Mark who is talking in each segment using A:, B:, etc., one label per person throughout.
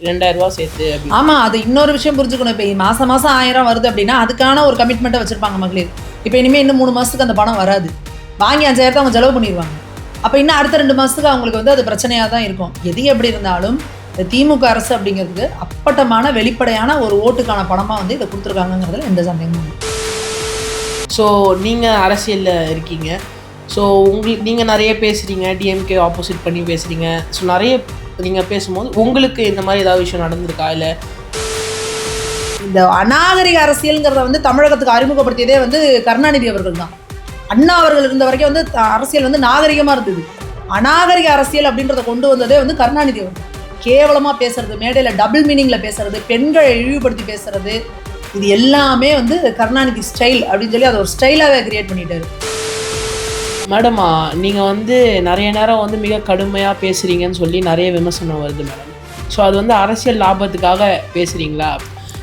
A: ரூ. 2000 சேர்த்து அப்படி.
B: ஆமாம், அது இன்னொரு விஷயம் புரிஞ்சுக்கணும். இப்போ மாதம் 1000 வருது அப்படின்னா அதுக்கான ஒரு கமிட்மெண்ட்டை வச்சுருப்பாங்க மகளிர். இப்போ இனிமேல் இன்னும் 3 மாதத்துக்கு அந்த பணம் வராது. வாங்கி 5000 அவங்க செலவு பண்ணிடுவாங்க. அப்போ இன்னும் அடுத்த 2 மாதத்துக்கு அவங்களுக்கு வந்து அது பிரச்சனையாக தான் இருக்கும். எது எப்படி இருந்தாலும் இந்த திமுக அரசு அப்படிங்கிறது அப்பட்டமான வெளிப்படையான ஒரு ஓட்டுக்கான பணமாக வந்து இதை கொடுத்துருக்காங்கிறதுல எந்த சந்தேகமும் இல்லை.
A: ஸோ நீங்கள் அரசியலில் இருக்கீங்க. ஸோ நீங்கள் நிறைய பேசுகிறீங்க, டிஎம்கே ஆப்போசிட் பண்ணி பேசுகிறீங்க. ஸோ நிறைய நீங்கள் பேசும்போது உங்களுக்கு இந்த மாதிரி ஏதாவது விஷயம் நடந்திருக்கா? இல்லை
B: இந்த அநாகரிக அரசியலுங்கிறத வந்து தமிழகத்துக்கு அறிமுகப்படுத்தியதே வந்து கருணாநிதி அவர்கள் தான். அண்ணா அவர்கள் இருந்த வரைக்கும் வந்து அரசியல் வந்து நாகரிகமாக இருந்தது. அநாகரிக அரசியல் அப்படின்றத கொண்டு வந்ததே வந்து கருணாநிதி அவர்கள். கேவலமாக பேசுறது, மேடையில் டபுள் மீனிங்கில் பேசுறது, பெண்களை இழிவுபடுத்தி பேசுறது, இது எல்லாமே வந்து கருணாநிதி ஸ்டைல் அப்படின்னு சொல்லி அதை ஒரு ஸ்டைலாகவே கிரியேட் பண்ணிட்டாரு.
A: மேடம், நீங்கள் வந்து நிறைய நேரம் வந்து மிக கடுமையாக பேசுகிறீங்கன்னு சொல்லி நிறைய விமர்சனம் வருது மேடம். ஸோ அது வந்து அரசியல் லாபத்துக்காக பேசுகிறீங்களா?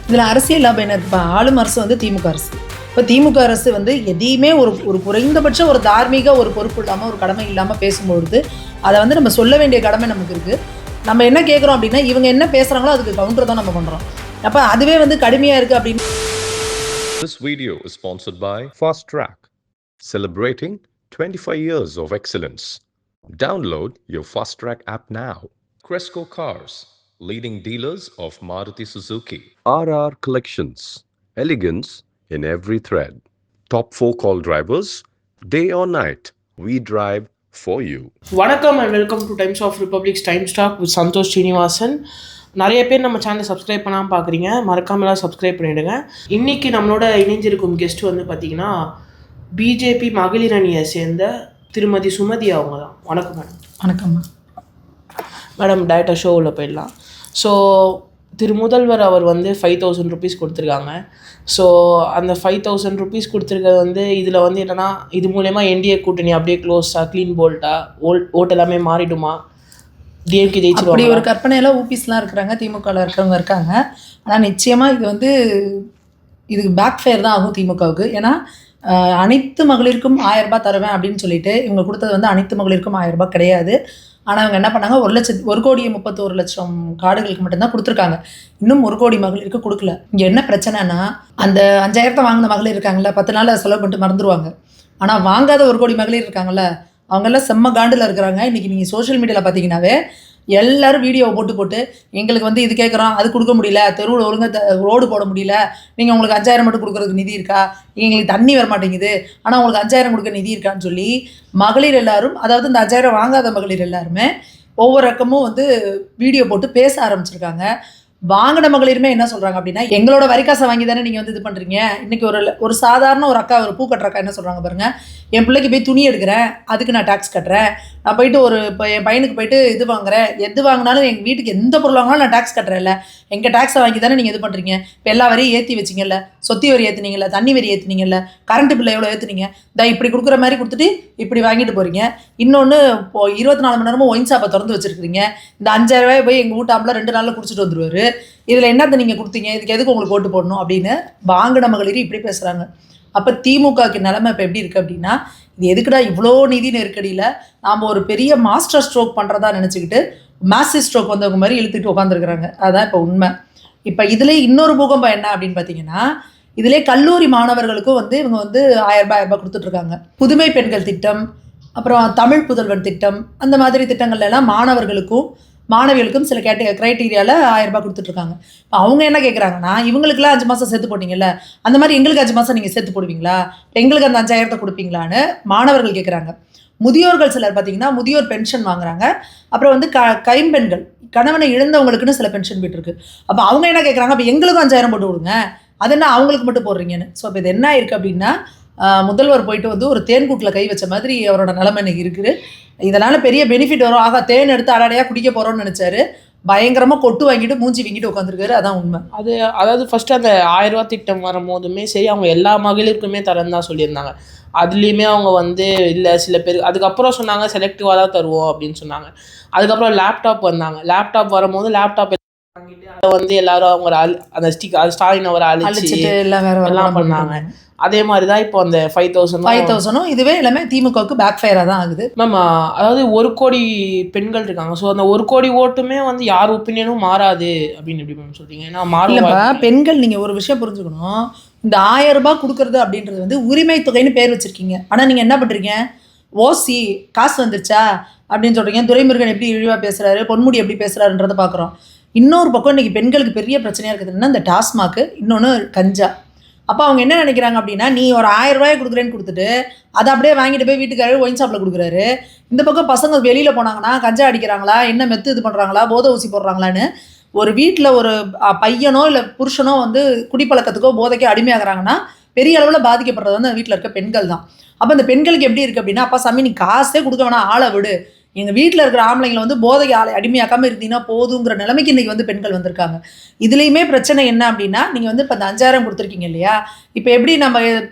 B: இதில் அரசியல் லாபம் என்ன? இப்போ ஆளும் அரசு வந்து திமுக அரசு. இப்போ திமுக அரசு வந்து எதையுமே ஒரு குறைந்தபட்ச ஒரு தார்மீக ஒரு பொறுப்பு இல்லாமல் ஒரு கடமை இல்லாமல் பேசும்பொழுது அதை வந்து நம்ம சொல்ல வேண்டிய கடமை நமக்கு இருக்குது. நம்ம என்ன கேட்குறோம் அப்படின்னா இவங்க என்ன பேசுகிறாங்களோ அதுக்கு கவுண்டர் தான் நம்ம பண்ணுறோம். அப்போ அதுவே வந்து கடுமையாக இருக்குது அப்படின்னு.
C: This video is sponsored by Fast Track, celebrating 25 years of excellence. Download your Fast Track app now. Cresco Cars, leading dealers of Maruti Suzuki. RR Collections, elegance in every thread. Top 4 call drivers, day or night, we drive for you.
A: வணக்கம் and welcome to Times of Republics time stock with Santhosh Srinivasan. நிறைய பேர் நம்ம சேனலை subscribe பண்ணாமல் பார்க்குறீங்க, மறக்காமலாம் subscribe பண்ணிவிடுங்க. இன்றைக்கி நம்மளோட இணைஞ்சிருக்கும் கெஸ்ட் வந்து பார்த்திங்கன்னா பிஜேபி மகளிர் அணியை சேர்ந்த திருமதி சுமதி அவங்க தான். வணக்கம் மேடம்.
B: வணக்கம்மா.
A: மேடம், டேரெக்டாக ஷோவில் போயிடலாம். ஸோ முதல்வர் அவர் வந்து 5000 ருபீஸ் கொடுத்துருக்காங்க. ஸோ அந்த 5000 ருபீஸ் கொடுத்துருக்கிறது வந்து இதில் வந்து என்னென்னா இது மூலயமா என்டிஏ கூட்டணி அப்படியே க்ளோஸாக க்ளீன் ஓட் எல்லாமே மாறிடுமா? டிஎம்கே ஜெயிச்சிருவாங்க?
B: அப்படி ஒரு கற்பனையெல்லாம் ஊபிஸ்லாம் இருக்கிறாங்க, திமுகவில் இருக்கிறவங்க இருக்காங்க. ஆனால் நிச்சயமாக இது வந்து இதுக்கு பேக் ஃபயர் தான் ஆகும் திமுகவுக்கு. ஏன்னா அனைத்து மகளிருக்கும் 1000 ரூபாய் தருவேன் அப்படின்னு சொல்லிட்டு இவங்க கொடுத்தது வந்து அனைத்து மகளிருக்கும் 1000 ரூபாய் கிடையாது. ஆனால் அவங்க என்ன பண்ணாங்க, 1,31,00,000 கார்டுகளுக்கு மட்டும்தான் கொடுத்துருக்காங்க. இன்னும் 1 கோடி மகளிருக்கு கொடுக்கல. இங்கே என்ன பிரச்சனைனா, அந்த 5000 வாங்கின மகளிர் இருக்காங்கல்ல, 10 நாள் செலவு பண்ணிட்டு மறந்துடுவாங்க. ஆனால் வாங்காத 1 கோடி மகளிர் இருக்காங்கல்ல, அவங்கெல்லாம் செம்ம காண்டில் இருக்கிறாங்க. இன்றைக்கி நீங்கள் சோஷியல் மீடியாவில் பார்த்தீங்கன்னாவே எல்லோரும் வீடியோவை போட்டு எங்களுக்கு வந்து இது கேட்குறோம், அது கொடுக்க முடியல, தெருவில் ஒழுங்காக ரோடு போட முடியல, நீங்கள் உங்களுக்கு 5000 மட்டும் கொடுக்குறதுக்கு நிதி இருக்கா, எங்களுக்கு தண்ணி வர மாட்டேங்குது, ஆனால் உங்களுக்கு 5000 கொடுக்க நிதி இருக்கான்னு சொல்லி மகளிர் எல்லாரும், அதாவது இந்த 5000 வாங்காத மகளிர் எல்லாருமே ஒவ்வொரு ரக்கமும் வந்து வீடியோ போட்டு பேச ஆரம்பிச்சிருக்காங்க. வாங்கின மகளிருமே என்ன சொல்கிறாங்க அப்படின்னா, எங்களோட வரிக்காசை வாங்கி தானே நீங்கள் வந்து இது பண்ணுறீங்க. இன்றைக்கி ஒரு சாதாரண ஒரு அக்கா, ஒரு பூ கட்டுற அக்கா என்ன சொல்கிறாங்க பாருங்கள், என் பிள்ளைக்கு போய் துணி எடுக்கிறேன், அதுக்கு நான் டேக்ஸ் கட்டுறேன், நான் போயிட்டு இப்போ என் பையனுக்கு போயிட்டு இது வாங்குறேன், எது வாங்கினாலும் எங்கள் வீட்டுக்கு எந்த பொருள் வாங்கினாலும் நான் டேக்ஸ் கட்டுறேன்ல, எங்கள் டேக்ஸை வாங்கி தானே நீங்கள் இது பண்ணுறீங்க. இப்போ எல்லா வரியும் ஏற்றி வச்சிங்கல்ல, சொத்தி வரி ஏற்றுனீங்கல்ல, தண்ணி வரி ஏற்றுனீங்கல்ல, கரண்ட் பில்லை எவ்வளோ ஏற்றுனீங்க, இப்படி கொடுக்குற மாதிரி கொடுத்துட்டு இப்படி வாங்கிட்டு போகிறீங்க. இன்னொன்று, இப்போ 24 மணி நேரமும் ஒயின் ஷாப்பை திறந்து வச்சுருக்கிறீங்க. இந்த 5000 ரூபாய் போய் எங்கள் வீட்டாம்பில் 2 நாளில் குடிச்சிட்டு வந்துடுவார். இதில் என்னத்தை நீங்கள் கொடுத்தீங்க, இதுக்கு எதுக்கு உங்களுக்கு ஓட்டு போடணும் அப்படின்னு வாங்கின மகளிர் இப்படி பேசுகிறாங்க. அப்போ திமுகவுக்கு நிலைமை இப்போ எப்படி இருக்குது அப்படின்னா, இது எதுக்குடா இவ்வளோ நிதி நெருக்கடியில் நாம் ஒரு பெரிய மாஸ்டர் ஸ்ட்ரோக் பண்ணுறதா நினச்சிக்கிட்டு மாசிவ் ஸ்ட்ரோக் வந்தவங்க மாதிரி இழுத்துட்டு உட்காந்துருக்குறாங்க. அதுதான் இப்போ உண்மை. இப்போ இதில் இன்னொரு பூகம்பம் என்ன அப்படின்னு பார்த்தீங்கன்னா, இதிலே கல்லூரி மாணவர்களுக்கும் வந்து இவங்க வந்து 1000 ரூபாய் கொடுத்துட்ருக்காங்க. புதுமை பெண்கள் திட்டம், அப்புறம் தமிழ் புதல்வன் திட்டம், அந்த மாதிரி திட்டங்கள்லாம் மாணவிகளுக்கும் சில க்ரைட்டீரியாவில் 1000 ரூபாய் கொடுத்துட்ருக்காங்க. இப்போ அவங்க என்ன கேட்குறாங்கன்னா, இவங்களுக்குலாம் 5 மாதம் சேர்த்து போட்டிங்கல்ல, அந்த மாதிரி எங்களுக்கு 5 மாதம் நீங்கள் சேர்த்து போடுவீங்களா, எங்களுக்கு அந்த 5000 கொடுப்பீங்களான்னு மாணவர்கள் கேட்குறாங்க. முதியோர்கள் சிலர் பார்த்தீங்கன்னா முதியோர் பென்ஷன் வாங்குறாங்க. அப்புறம் வந்து கைம்பெண்கள், கணவனை இழந்தவங்களுக்குன்னு சில பென்ஷன் போயிட்டுருக்கு. அப்போ அவங்க என்ன கேட்குறாங்க, அப்போ எங்களுக்கும் 5000 போட்டு கொடுங்க, அது என்ன அவங்களுக்கு மட்டும் போடுறீங்கன்னு. ஸோ இப்போ இது என்ன இருக்குது அப்படின்னா, முதல்வர் போயிட்டு வந்து ஒரு தேன்கூட்டில் கை வச்ச மாதிரி அவரோட நிலைமை இன்னைக்கு இருக்குது. இதனால் பெரிய பெனிஃபிட் வரும், ஆகா தேன் எடுத்து அடாடையாக குடிக்க போகிறோன்னு நினச்சாரு. பயங்கரமாக கொட்டு வாங்கிட்டு மூஞ்சி வீங்கிட்டு உட்காந்துருக்காரு. அதான் உண்மை.
A: அதாவது ஃபஸ்ட்டு அந்த 1000 ரூபா திட்டம் வரும்போதுமே சரி, அவங்க எல்லா மகளிருக்குமே தரேன்னு தான் சொல்லியிருந்தாங்க. அதுலேயுமே அவங்க வந்து இல்லை சில பேர் அதுக்கப்புறம் சொன்னாங்க செலக்டிவாக தான் தருவோம் அப்படின்னு சொன்னாங்க. அதுக்கப்புறம் லேப்டாப் வந்தாங்க. லேப்டாப் வரும்போது லேப்டாப் அதை வந்து எல்லாரும் அவங்க அந்த ஸ்டாலின் அவரை
B: அழிச்சிட்டு எல்லாம் வேற
A: எல்லாம் பண்ணாங்க. அதே மாதிரி தான் இப்போ அந்த 5,000
B: இதுவே எல்லாமே திமுகவுக்கு பேக் ஃபயராக தான் ஆகுது
A: மேம். அதாவது 1 கோடி பெண்கள் இருக்காங்க. ஸோ அந்த 1 கோடி ஓட்டுமே வந்து யார் ஒப்பீனியனும் மாறாது அப்படின்னு எப்படி மேம் சொல்றீங்க? ஏன்னா
B: இல்லைப்பா, பெண்கள் நீங்கள் ஒரு விஷயம் புரிஞ்சுக்கணும். இந்த 1000 ரூபாய் கொடுக்கறது அப்படின்றது வந்து உரிமை தொகைன்னு பேர் வச்சிருக்கீங்க. ஆனால் நீங்கள் என்ன பண்ணுறீங்க, ஓசி காசு வந்துருச்சா அப்படின்னு சொல்கிறீங்க. துரைமுருகன் எப்படி இழிவாக பேசுகிறாரு, பொன்முடி எப்படி பேசுகிறாருன்றதை பார்க்குறோம். இன்னொரு பக்கம் இன்றைக்கி பெண்களுக்கு பெரிய பிரச்சனையாக இருக்குதுன்னா இந்த டாஸ்மாக்கு, இன்னொன்று கஞ்சா. அப்போ அவங்க என்ன நினைக்கிறாங்க அப்படின்னா, நீ ஒரு 1000 ரூபாய் கொடுக்குறேன்னு கொடுத்துட்டு அதை அப்படியே வாங்கிட்டு போய் வீட்டுக்காரர் ஒயின் ஷாப்பில் கொடுக்குறாரு. இந்த பக்கம் பசங்க வெளியில் போனாங்கன்னா கஞ்சா அடிக்கிறாங்களா, என்ன மெத்து இது பண்ணுறாங்களா, போதை ஊசி போடுறாங்களான்னு ஒரு வீட்டில் ஒரு பையனோ இல்லை புருஷனோ வந்து குடிப்பழக்கத்துக்கோ போதைக்கோ அடிமையாகிறாங்கன்னா பெரிய அளவில் பாதிக்கப்படுறது வந்து வீட்டில் இருக்க பெண்கள் தான். அப்போ இந்த பெண்களுக்கு எப்படி இருக்குது அப்படின்னா, அப்பா சாமி நீ காசே கொடுக்க வேணாம், ஆளை விடு, எங்கள் வீட்டில் இருக்கிற ஆம்பளைங்களை வந்து போதைக்கு ஆளை அடிமையாக்காமல் இருந்தீங்கன்னா போதுங்கிற நிலைமைக்கு இன்றைக்கி வந்து பெண்கள் வந்திருக்காங்க. இதுலேயுமே பிரச்சனை என்ன அப்படின்னா, நீங்கள் வந்து இப்போ அந்த 5000 கொடுத்துருக்கீங்க இல்லையா, இப்போ எப்படி நம்ம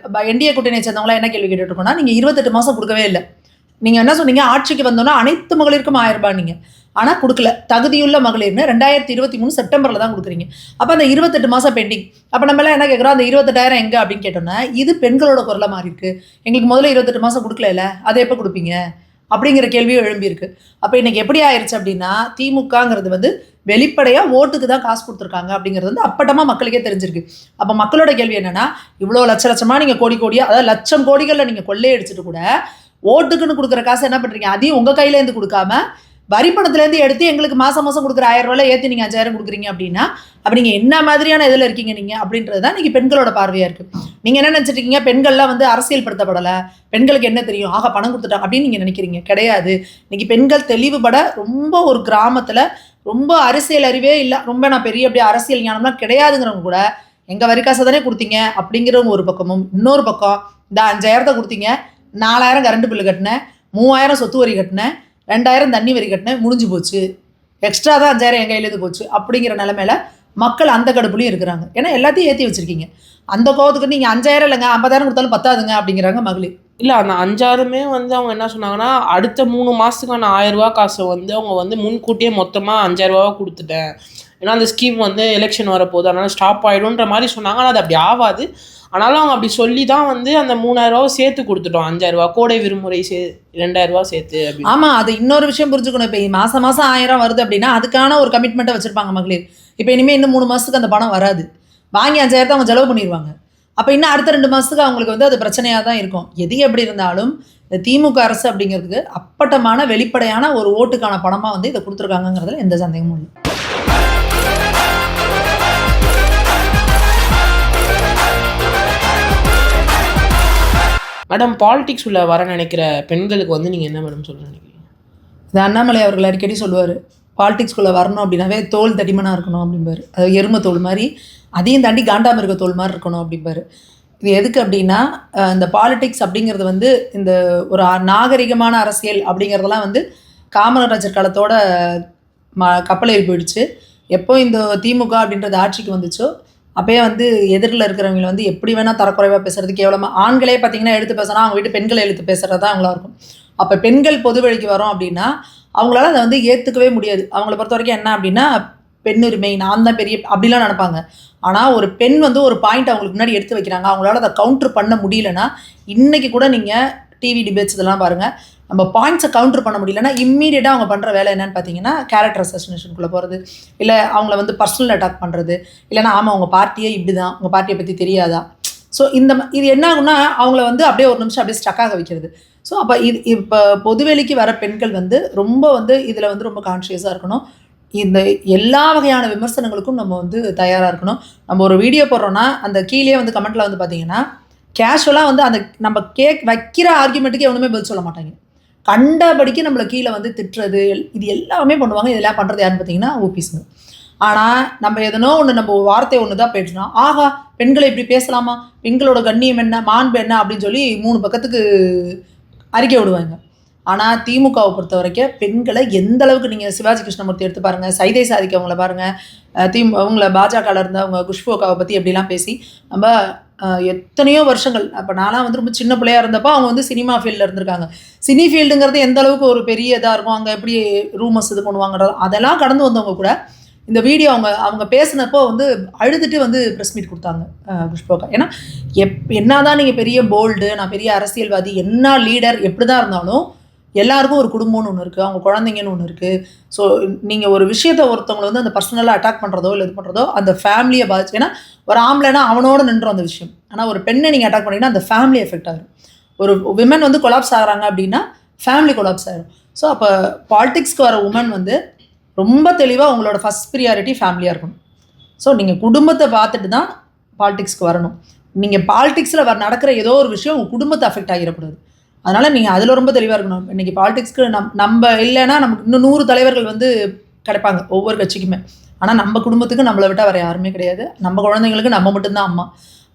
B: என்டிஏ கூட்டணியை சேர்ந்தவங்களாம் என்ன கேள்வி கேட்டுருக்கோம்னா, நீங்கள் 28 மாதம் கொடுக்கவே இல்லை. நீங்கள் என்ன சொன்னீங்க, ஆட்சிக்கு வந்தோன்னா அனைத்து மகளிருக்கும் 1000 ரூபாய் நீங்கள், ஆனால் கொடுக்கல. தகுதியுள்ள மகளிர்னு 2023 செப்டம்பரில் தான் கொடுக்குறீங்க. அப்போ அந்த 28 மாதம் பெண்டிங். அப்போ நம்மளாம் என்ன கேட்குறோம், அந்த 28,000 எங்கே அப்படின்னு கேட்டோன்னா, இது பெண்களோட குரலாக மாறி இருக்கு. எங்களுக்கு முதல்ல 28 மாதம் கொடுக்கல, அதை எப்போ கொடுப்பீங்க அப்படிங்கிற கேள்வியும் எழும்பியிருக்கு. அப்போ இன்றைக்கி எப்படி ஆயிடுச்சு அப்படின்னா, திமுகங்கிறது வந்து வெளிப்படையாக ஓட்டுக்கு தான் காசு கொடுத்துருக்காங்க அப்படிங்கிறது வந்து அப்பட்டமாக மக்களுக்கே தெரிஞ்சிருக்கு. அப்போ மக்களோட கேள்வி என்னென்னா, இவ்வளோ லட்சமாக நீங்கள் கோடியாக, அதாவது லட்சம் கோடிகளில் நீங்கள் கொள்ளையடிச்சிட்டு கூட ஓட்டுக்குன்னு கொடுக்குற காசு என்ன பண்ணுறீங்க, அதையும் உங்கள் கையிலேருந்து கொடுக்காம வரி பணத்துலேருந்து எடுத்து எங்களுக்கு மாதம் கொடுக்குற 1000 ரூபாயில் ஏற்றி நீங்கள் 5000 கொடுக்குறீங்க அப்படின்னா, அப்போ நீங்கள் என்ன மாதிரியான இதில் இருக்கீங்க நீங்கள் அப்படின்றது தான் இன்றைக்கி பெண்களோட பார்வையாக இருக்குது. நீங்கள் என்ன நினச்சிட்ருக்கீங்க, பெண்கள்லாம் வந்து அரசியல் படுத்தப்படலை, பெண்களுக்கு என்ன தெரியும், ஆக பணம் கொடுத்துட்டாங்க அப்படின்னு நீங்கள் நினைக்கிறீங்க. கிடையாது. இன்றைக்கி பெண்கள் தெளிவுபட ரொம்ப ஒரு கிராமத்தில் ரொம்ப அரசியல் அறிவே இல்லை, ரொம்ப நான் பெரிய அப்படியே அரசியல் ஞானம்லாம் கிடையாதுங்கிறவங்க கூட எங்கள் வரி காசை தானே கொடுத்தீங்க அப்படிங்கிறவங்க ஒரு பக்கமும், இன்னொரு பக்கம் இந்த 5000 கொடுத்தீங்க, 4000 கரண்ட் பில்லு கட்டினேன், 3000 சொத்து வரி கட்டினேன், 2000 தண்ணி வரி கட்டினேன், முடிஞ்சு போச்சு, எக்ஸ்ட்ரா தான் 5000 என் கையிலேருந்து போச்சு அப்படிங்கிற நிலமையில மக்கள் அந்த கடுப்புலையும் இருக்கிறாங்க. ஏன்னா எல்லாத்தையும் ஏற்றி வச்சுருக்கீங்க. அந்த கோவத்துக்கு நீங்கள் 5000 இல்லைங்க 50,000 கொடுத்தாலும் பத்தாதுங்க அப்படிங்கிறாங்க மகளிர்.
A: இல்லை, அந்த 5000மே வந்து அவங்க என்ன சொன்னாங்கன்னா, அடுத்த 3 மாதத்துக்கான 1000 ரூபா காசை வந்து அவங்க வந்து முன்கூட்டியே மொத்தமாக 5000 ரூபாவை கொடுத்துட்டேன், ஏன்னா அந்த ஸ்கீம் வந்து எலெக்ஷன் வரப்போகுது அதனால் ஸ்டாப் ஆகிடும்ன்ற மாதிரி சொன்னாங்க. ஆனால் அது அப்படி ஆகாது. ஆனாலும் அவங்க அப்படி சொல்லி தான் வந்து அந்த 3000 ரூபாவை சேர்த்து கொடுத்துட்டோம், 5000 ரூபா கோடை விடுமுறை 2000 ரூபா சேர்த்து அப்படி.
B: ஆமாம், அது இன்னொரு விஷயம் புரிஞ்சுக்கணும். இப்போ மாதம் 1000 வருது அப்படின்னா அதுக்கான ஒரு கமிட்மெண்ட்டை வச்சுருப்பாங்க மகளிர். இப்போ இனிமேல் இன்னும் 3 மாதத்துக்கு அந்த பணம் வராது, வாங்கி 5000 அவங்க செலவு பண்ணிடுவாங்க. அப்போ இன்னும் அடுத்த 2 மாதத்துக்கு அவங்களுக்கு வந்து அது பிரச்சனையாக தான் இருக்கும். எது எப்படி இருந்தாலும் இந்த திமுக அரசு அப்படிங்கிறதுக்கு அப்பட்டமான வெளிப்படையான ஒரு ஓட்டுக்கான பணமாக வந்து இதை கொடுத்துருக்காங்கிறதுல எந்த சந்தேகமும் இல்லை.
A: மேடம், பாலிடிக்ஸ் உள்ள வர நினைக்கிற பெண்களுக்கு வந்து நீங்கள் என்ன மேடம் சொல்ல நினைக்கிறீங்க?
B: இது அண்ணாமலை அவர்கள் அடிக்கடி சொல்லுவார், பாலிடிக்ஸ்குள்ளே வரணும் அப்படின்னாவே தோல் தடிமனாக இருக்கணும் அப்படிம்பார். அது எருமை தோல் மாதிரி, அதையும் தாண்டி காண்டாமல் இருக்க தோல் மாதிரி இருக்கணும் அப்படிம்பார். இது எதுக்கு அப்படின்னா, இந்த பாலிடிக்ஸ் அப்படிங்கிறது வந்து இந்த ஒரு நாகரிகமான அரசியல் அப்படிங்கிறதெல்லாம் வந்து காமராஜர் காலத்தோட கப்பலேறி போயிடுச்சு. எப்போ இந்த திமுக அப்படின்றது ஆட்சிக்கு வந்துச்சோ அப்போயே வந்து எதிரில் இருக்கிறவங்களை வந்து எப்படி வேணால் தரக்குறைவாக பேசுறது, கேவலமாக ஆண்களே பார்த்திங்கன்னா எடுத்து பேசினா அவங்க வீட்டு பெண்களை எடுத்து பேசுகிறது தான் அவங்களா இருக்கும். அப்போ பெண்கள் பொது வழிக்கு வரோம் அப்படின்னா அவங்களால அதை வந்து ஏற்றுக்கவே முடியாது. அவங்கள பொறுத்த வரைக்கும் என்ன அப்படின்னா, பெண்ணுரிமை நான் தான் பெரிய அப்படிலாம் நினைப்பாங்க. ஆனால் ஒரு பெண் வந்து ஒரு பாயிண்ட் அவங்களுக்கு முன்னாடி எடுத்து வைக்கிறாங்க, அவங்களால அதை கவுண்டர் பண்ண முடியலன்னா, இன்றைக்கி கூட நீங்கள் டிவி டிபேட்ஸ் இதெல்லாம் பாருங்கள், நம்ம பாயிண்ட்ஸை கவுண்டர் பண்ண முடியலன்னா இம்மீடியட்டாக அவங்க பண்ணுற வேலை என்னென்னு பார்த்தீங்கன்னா கேரக்டர் அசசினேஷனுக்குள்ளே போகிறது, இல்லை அவங்கள வந்து பர்சனல் அட்டாக் பண்ணுறது, இல்லைனா ஆமாம் உங்கள் பார்ட்டியே இப்படி தான், உங்கள் பார்ட்டியை பற்றி தெரியாதா. ஸோ இது என்ன ஆகுன்னா அவங்கள வந்து அப்படியே ஒரு நிமிஷம் அப்படியே ஸ்டக்காக வைக்கிறது. ஸோ அப்போ இப்போ பொதுவெளிக்கு வர பெண்கள் வந்து ரொம்ப வந்து இதில் வந்து ரொம்ப கான்ஷியஸாக இருக்கணும். இந்த எல்லா வகையான விமர்சனங்களுக்கும் நம்ம வந்து தயாராக இருக்கணும். நம்ம ஒரு வீடியோ போடுறோன்னா அந்த கீழே வந்து கமெண்ட்டில் வந்து பார்த்திங்கன்னா கேஷுவலாக வந்து அந்த நம்ம வைக்கிற ஆர்குமெண்ட்டுக்கு எவனுமே பதில் சொல்ல மாட்டாங்க. கண்டபடிக்கு நம்மளை கீழே வந்து திட்டுறது இது எல்லாமே பண்ணுவாங்க. இதெல்லாம் பண்ணுறது யாருன்னு பார்த்தீங்கன்னா ஓபிஸுங்க. ஆனால் நம்ம எதனோ ஒன்று நம்ம வார்த்தை ஒன்று தான் பேசினா, ஆகா பெண்களை இப்படி பேசலாமா, பெண்களோட கண்ணியம் என்ன, மாண்பு என்ன அப்படின்னு சொல்லி 3 பக்கத்துக்கு அறிக்கை விடுவாங்க. ஆனால் திமுகவை பொறுத்த வரைக்கும் பெண்களை எந்த அளவுக்கு நீங்கள் சிவாஜி கிருஷ்ணமூர்த்தி எடுத்து பாருங்கள், சைதை சாதிக்க அவங்கள பாருங்கள், அவங்கள பாஜகவில் இருந்த அவங்க குஷ்புக்காவை பற்றி எப்படிலாம் பேசி நம்ம எத்தனையோ வருஷங்கள், அப்போ நான்லாம் வந்து ரொம்ப சின்ன பிள்ளையாக இருந்தப்போ அவங்க வந்து சினிமா ஃபீல்டில் இருந்திருக்காங்க. சினி ஃபீல்டுங்கிறது எந்த அளவுக்கு ஒரு பெரிய இதாக இருக்கும், அங்கே எப்படி ரூமர்ஸ் இது பண்ணுவாங்க, அதெல்லாம் கடந்து வந்தவங்க கூட இந்த வீடியோ அவங்க பேசினப்போ வந்து அழுதுட்டு வந்து ப்ரெஸ் மீட் கொடுத்தாங்க புஷ்போக்கா. ஏன்னா என்னதான் நீங்கள் பெரிய போல்டு, நான் பெரிய அரசியல்வாதி, என்ன லீடர் எப்படி தான் இருந்தாலும் எல்லாருக்கும் ஒரு குடும்பம்னு ஒன்று இருக்குது, அவங்க குழந்தைங்கன்னு ஒன்று இருக்குது. ஸோ நீங்கள் ஒரு விஷயத்தை ஒருத்தவங்களை வந்து அந்த பர்சனலாக அட்டாக் பண்ணுறதோ இல்லை இது பண்ணுறதோ அந்த ஃபேமிலியை பாதிச்சு. ஏன்னா ஒரு ஆம்பளைனா அவனோட நின்றோம் அந்த விஷயம். ஆனால் ஒரு பெண்ணை நீங்கள் அட்டாக் பண்ணிங்கன்னா அந்த ஃபேமிலி எஃபெக்ட் ஆகும். ஒரு விமன் வந்து கொலாப்ஸ் ஆகிறாங்க அப்படின்னா ஃபேமிலி கொலாப்ஸ் ஆகிடும். ஸோ அப்போ பாலிடிக்ஸ்க்கு வர உமன் வந்து ரொம்ப தெளிவாக உங்களோட ஃபஸ்ட் ப்ரியாரிட்டி ஃபேமிலியாக இருக்கணும். ஸோ நீங்கள் குடும்பத்தை பார்த்துட்டு தான் பாலிடிக்ஸ்க்கு வரணும். நீங்கள் பாலிடிக்ஸில் நடக்கிற ஏதோ ஒரு விஷயம் உங்கள் குடும்பத்தை அஃபெக்ட் ஆகிடக்கூடாது. அதனால் நீங்கள் அதில் ரொம்ப தெளிவாக இருக்கணும். இன்றைக்கி பாலிடிக்ஸ்க்கு நம்ம இல்லைன்னா நமக்கு இன்னும் 100 தலைவர்கள் வந்து கிடைப்பாங்க ஒவ்வொரு கட்சிக்குமே. ஆனால் நம்ம குடும்பத்துக்கு நம்மளை விட்டால் வேறு யாருமே கிடையாது. நம்ம குழந்தைங்களுக்கு நம்ம மட்டும்தான் அம்மா.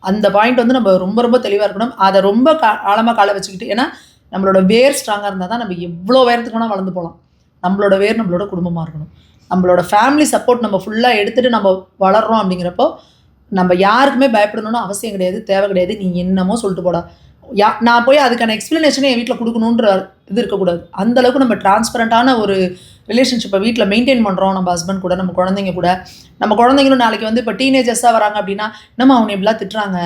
B: அந்த பாயிண்ட் வந்து நம்ம ரொம்ப ரொம்ப தெளிவாக இருக்கணும். அதை ரொம்ப ஆழமாக காலை வச்சுக்கிட்டு, ஏன்னா நம்மளோட வேர் ஸ்ட்ராங்காக இருந்தால் தான் நம்ம எவ்வளோ உயரத்துக்கு வேணால் வளர்ந்து போகலாம். நம்மளோட வேர் நம்மளோட குடும்பமாக இருக்கணும். நம்மளோட ஃபேமிலி சப்போர்ட் நம்ம ஃபுல்லாக எடுத்துகிட்டு நம்ம வளர்கிறோம் அப்படிங்கிறப்போ நம்ம யாருக்குமே பயப்படணும்னு அவசியம் கிடையாது, தேவை கிடையாது. நீ என்னமோ சொல்லிட்டு போடா, நான் போய் அதுக்கான எக்ஸ்ப்ளனேஷனை என் வீட்டில் கொடுக்கணுன்ற இது இருக்கக்கூடாது. அந்தளவுக்கு நம்ம டிரான்ஸ்பரண்ட்டான ஒரு ரிலேஷன்ஷிப்பை வீட்டில் மெயின்டைன் பண்ணுறோம். நம்ம ஹஸ்பண்ட் கூட, நம்ம குழந்தைங்க கூட. நம்ம குழந்தைங்களும் நாளைக்கு வந்து இப்போ டீனேஜர்ஸாக வராங்க அப்படின்னா, என்னம்மா அவனை இப்படிலாம் திட்டுறாங்க,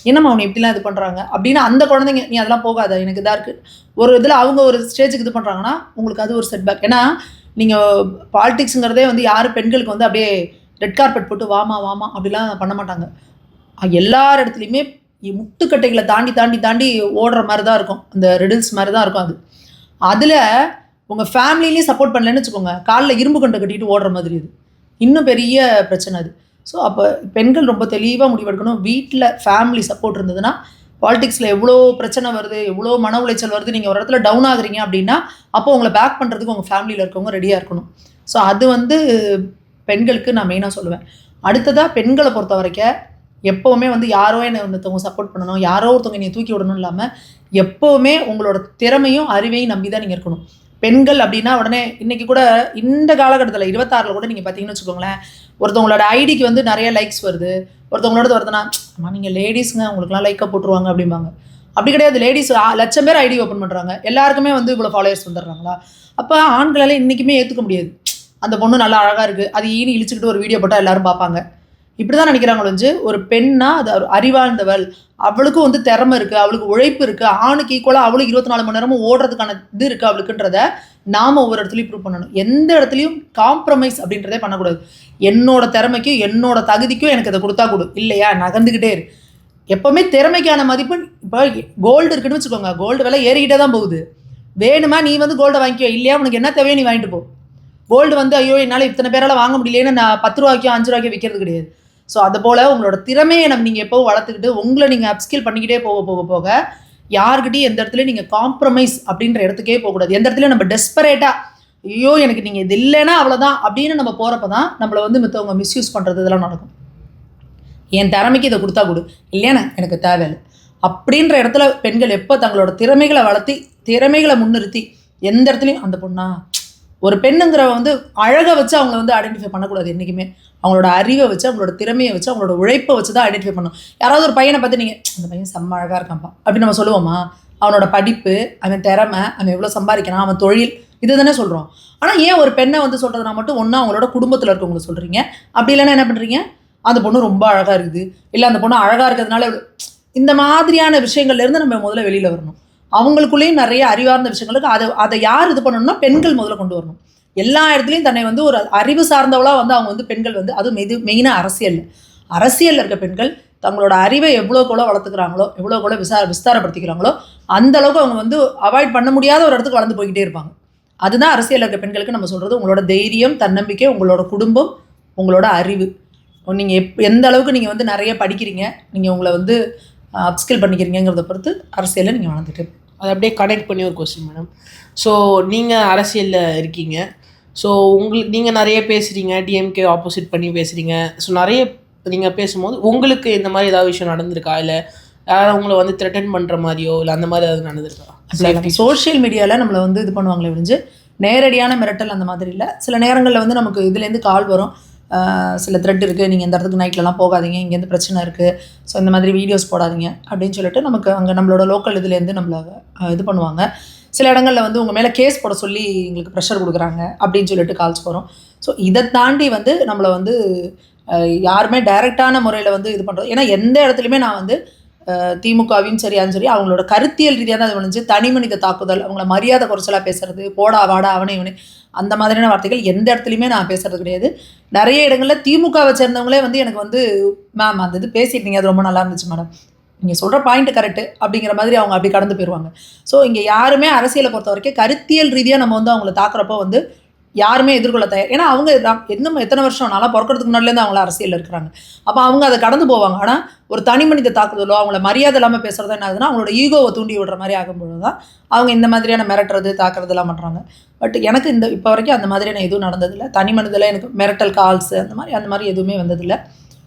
B: என்னம்மா அவனை இப்படிலாம் இது பண்ணுறாங்க அப்படின்னா அந்த குழந்தைங்க நீ அதெல்லாம் போகாத, எனக்கு இதாக இருக்குது ஒரு இதில் அவங்க ஒரு ஸ்டேஜுக்கு இது பண்ணுறாங்கன்னா உங்களுக்கு அது ஒரு செட்பேக். ஏன்னா நீங்கள் பாலிடிக்ஸுங்கிறதே வந்து யார் பெண்களுக்கு வந்து அப்படியே ரெட் கார்பெட் போட்டு வாமா வாமா அப்படிலாம் பண்ண மாட்டாங்க. எல்லார் இடத்துலையுமே முட்டுக்கட்டைகளை தாண்டி தாண்டி தாண்டி ஓடுற மாதிரி தான் இருக்கும். அந்த ரெடில்ஸ் மாதிரி தான் இருக்கும். அதில் உங்கள் ஃபேமிலிலேயும் சப்போர்ட் பண்ணலன்னு வச்சுக்கோங்க, காலில் இரும்பு கண்டை கட்டிட்டு ஓடுற மாதிரி இது இன்னும் பெரிய பிரச்சனை அது. ஸோ அப்போ பெண்கள் ரொம்ப தெளிவாக முடிவெடுக்கணும். வீட்டில் ஃபேமிலி சப்போர்ட் இருந்ததுன்னா பாலிடிக்ஸில் எவ்வளோ பிரச்சனை வருது, எவ்வளோ மன உளைச்சல் வருது, நீங்கள் ஒரு இடத்துல டவுன் ஆகுறீங்க அப்படின்னா அப்போ உங்களை பேக் பண்ணுறதுக்கு உங்கள் ஃபேமிலியில் இருக்கவங்க ரெடியாக இருக்கணும். ஸோ அது வந்து பெண்களுக்கு நான் மெயினாக சொல்லுவேன். அடுத்ததாக பெண்களை பொறுத்த வரைக்கும் எப்போவுமே வந்து யாரோ என்னை ஒருத்தவங்க சப்போர்ட் பண்ணணும், யாரோ ஒருத்தவங்க என்னை தூக்கி விடணும் இல்லாமல் எப்போவுமே உங்களோட திறமையும் அறிவையும் நம்பி தான் நீங்கள் இருக்கணும். பெண்கள் அப்படின்னா உடனே இன்றைக்கி கூட இந்த காலகட்டத்தில் 26 கூட நீங்கள் பார்த்தீங்கன்னு வச்சுக்கோங்களேன், ஒருத்தவங்களோட ஐடிக்கு வந்து நிறைய லைக்ஸ் வருது, ஒருத்தவங்களோட வருதுன்னா அம்மா நீங்கள் லேடிஸுங்க உங்களுக்குலாம் லைக்காக போட்டுருவாங்க அப்படிம்பாங்க. அப்படி கிடையாது. லேடிஸ் 1,00,000 பேர் ஐடி ஓப்பன் பண்ணுறாங்க, எல்லாருக்குமே வந்து இவ்வளோ ஃபாலோவர்ஸ் வந்துடுறாங்களா? அப்போ ஆண்களால் இன்றைக்குமே ஏற்றுக்க முடியாது. அந்த பொண்ணு நல்லா அழகாக இருக்குது, அது ஈனி இழிச்சிக்கிட்டு ஒரு வீடியோ போட்டால் எல்லோரும் பார்ப்பாங்க. இப்படி தான் நினைக்கிறாங்க ஒழிஞ்சு, ஒரு பெண்ணா அது அறிவாழ்ந்தவள், அவளுக்கும் வந்து திறமை இருக்குது, அவளுக்கு உழைப்பு இருக்குது, ஆணுக்கு ஈக்குவலாக அவளுக்கு 24 மணி நேரமும் ஓடுறதுக்கான இது இருக்குது அவளுக்குன்றத நாம் ஒவ்வொரு இடத்துலையும் ப்ரூவ் பண்ணணும். எந்த இடத்துலையும் காம்ப்ரமைஸ் அப்படின்றதே பண்ணக்கூடாது. என்னோட திறமைக்கும் என்னோட தகுதிக்கும் எனக்கு அதை கொடுத்தா கொடு, இல்லையா நகர்ந்துக்கிட்டே இரு. எப்போவுமே திறமைக்கான மதிப்பு. இப்போ கோல்டு இருக்குன்னு வச்சுக்கோங்க, கோல்டு விலை ஏறிக்கிட்டே தான் போகுது. வேணுமா நீ வந்து கோல்டை வாங்கிக்கோ, இல்லையா உனக்கு என்ன தேவையோ நீ வாங்கிட்டு போ. கோல்டு வந்து ஐயோ என்னால் இத்தனை பேரால் வாங்க முடியலேன்னு நான் 10 ரூபாய்க்கோ 5 ரூபாய்க்கோ விற்கிறது கிடையாது. ஸோ அதுபோல் உங்களோட திறமையை நீங்கள் எப்போவும் வளர்த்துக்கிட்டு உங்களை நீங்கள் அப்ஸ்கில் பண்ணிக்கிட்டே போக யார்கிட்டையும் எந்த இடத்துலையும் நீங்கள் காம்ப்ரமைஸ் அப்படின்ற இடத்துக்கே போகக்கூடாது. எந்த இடத்துலையும் நம்ம டெஸ்பரேட்டாக ஐயோ எனக்கு நீங்கள் இது இல்லைன்னா அவ்வளோதான் அப்படின்னு நம்ம போகிறப்ப தான் நம்மளை வந்து மித்தவங்க மிஸ்யூஸ் பண்ணுறது இதெல்லாம் நடக்கும். என் திறமைக்கு இதை கொடுத்தா கொடு, இல்லையாண்ணே எனக்கு தேவையில்லை அப்படின்ற இடத்துல பெண்கள் எப்போ தங்களோட திறமைகளை வளர்த்தி திறமைகளை முன்னிறுத்தி எந்த இடத்துலையும் அந்த பொண்ணா ஒரு பெண்ணுங்கிற வந்து அழகை வச்சு அவங்கள வந்து ஐடென்டிஃபை பண்ணக்கூடாது. என்றைக்குமே அவங்களோட அறிவை வச்சு, அவங்களோட திறமையை வச்சு, அவங்களோட உழைப்பை வச்சு தான் ஐடென்டிஃபை பண்ணணும். யாராவது ஒரு பையனை பார்த்து நீங்கள் அந்த பையன் செம்ம அழகாக இருக்கான்ப்பா அப்படின்னு நம்ம சொல்லுவோமா? அவனோட படிப்பு, அவன் திறமை, அவன் எவ்வளோ சம்பாதிக்கிறான், அவன் தொழில், இது தானே சொல்கிறோம். ஆனால் ஏன் ஒரு பெண்ணை வந்து சொல்கிறதுனா மட்டும் ஒன்றா அவங்களோட குடும்பத்தில் இருக்கவங்களை சொல்கிறீங்க, அப்படி இல்லைன்னா என்ன பண்ணுறீங்க, அந்த பொண்ணு ரொம்ப அழகாக இருக்குது, இல்லை அந்த பொண்ணு அழகாக இருக்கிறதுனால இந்த மாதிரியான விஷயங்கள்லேருந்து நம்ம முதல்ல வெளியில் வரணும். அவங்களுக்குள்ளேயும் நிறைய அறிவார்ந்த விஷயங்களுக்கு அதை யார் இது பண்ணணும்னா பெண்கள் முதல்ல கொண்டு வரணும். எல்லா இடத்துலையும் தன்னை வந்து ஒரு அறிவு சார்ந்தவளாக வந்து அவங்க வந்து பெண்கள் வந்து அதுவும் மெயினாக அரசியலில் இருக்க பெண்கள் தங்களோட அறிவை எவ்வளோக்குள்ள வளர்த்துக்கிறாங்களோ, எவ்வளோக்குள்ள விஸ்தாரப்படுத்திக்கிறாங்களோ அந்த அளவுக்கு அவங்க வந்து அவாய்ட் பண்ண முடியாத ஒரு இடத்துக்கு வளர்ந்து போய்கிட்டே இருப்பாங்க. அதுதான் அரசியலில் இருக்க பெண்களுக்கு நம்ம சொல்கிறது. உங்களோட தைரியம், தன்னம்பிக்கை, உங்களோட குடும்பம், உங்களோட அறிவு. நீங்கள் எந்த அளவுக்கு நீங்கள் வந்து நிறைய படிக்கிறீங்க, நீங்கள் உங்களை வந்து அப்ஸ்கில் பண்ணிக்கிறீங்கிறத பொறுத்து அரசியலில் நீங்கள் வளர்ந்துட்டு.
A: அதை அப்படியே கனெக்ட் பண்ணி ஒரு கொஸ்டின் மேடம். ஸோ நீங்கள் அரசியலில் இருக்கீங்க, ஸோ நீங்கள் நிறைய பேசுகிறீங்க, டிஎம்கே ஆப்போசிட் பண்ணி பேசுகிறீங்க. ஸோ நிறைய நீங்கள் பேசும்போது உங்களுக்கு இந்த மாதிரி ஏதாவது விஷயம் நடந்திருக்கா, இல்லை யாரும் உங்களை வந்து த்ரெட்டன் பண்ணுற மாதிரியோ இல்லை அந்த மாதிரி ஏதாவது நடந்திருக்கா?
B: சோஷியல் மீடியாவில் நம்மளை வந்து இது பண்ணுவாங்களே விழிஞ்சு நேரடியான மிரட்டல் அந்த மாதிரி இல்லை. சில நேரங்களில் வந்து நமக்கு இதுலேருந்து கால் வரும், சில த்ரெட் இருக்குது, நீங்கள் இந்த இடத்துக்கு நைட்லலாம் போகாதீங்க, இங்கேருந்து பிரச்சனை இருக்குது, ஸோ இந்த மாதிரி வீடியோஸ் போடாதீங்க அப்படின்னு சொல்லிட்டு நமக்கு அங்கே நம்மளோட லோக்கல் இதுலேருந்து நம்மளை இது பண்ணுவாங்க. சில இடங்களில் வந்து உங்கள் மேலே கேஸ் போட சொல்லி எங்களுக்கு ப்ரெஷர் கொடுக்குறாங்க அப்படின்னு சொல்லிட்டு கால்ஸ் வரும். ஸோ இதை தாண்டி வந்து நம்மளை வந்து யாருமே டைரெக்டான முறையில் வந்து இது பண்ணுறது. ஏன்னா எந்த இடத்துலையுமே நான் வந்து திமுகவையும் சரி அதுவும் சரி அவங்களோட கருத்தியல் ரீதியாக தான் அது வந்துச்சு. தனி மனித தாக்குதல், அவங்கள மரியாதை குறைச்சலாக பேசுறது, போடா வாடா அவனை இவனே அந்த மாதிரியான வார்த்தைகள் எந்த இடத்துலையுமே நான் பேசுறது கிடையாது. நிறைய இடங்களில் திமுகவை சேர்ந்தவங்களே வந்து எனக்கு வந்து மேம் அந்த இது பேசிட்டீங்க, அது ரொம்ப நல்லா இருந்துச்சு மேடம், நீங்கள் சொல்கிற பாயிண்ட் கரெக்டு அப்படிங்கிற மாதிரி அவங்க அப்படி கடந்து போயிடுவாங்க. ஸோ இங்கே யாருமே அரசியலை பொறுத்த வரைக்கும் கருத்தியல் ரீதியாக நம்ம வந்து அவங்கள தாக்குறப்போ வந்து யாருமே எதிர்கொள்ள தயார். ஏன்னா அவங்க இன்னும் எத்தனை வருஷம் நாளாக பிறக்கிறதுக்கு முன்னாடிலேருந்து அவங்கள அரசியலில் இருக்கிறாங்க. அப்போ அவங்க அதை கடந்து போவாங்க. ஆனால் ஒரு தனி மனித தாக்குதலோ அவங்கள மரியாதை இல்லாமல் பேசுகிறதோ என்ன ஆகுதுன்னா அவங்களோட ஈகோவை தூண்டி விடுற மாதிரி ஆகும்பொழுது தான் அவங்க இந்த மாதிரியான மிரட்டுறது தாக்குறதுலாம் பண்ணுறாங்க. பட் எனக்கு இந்த இப்போ வரைக்கும் அந்த மாதிரியான எதுவும் நடந்ததில்லை. தனி மனிதில் எனக்கு மிரட்டல் கால்ஸு அந்த மாதிரி எதுவுமே வந்ததில்லை.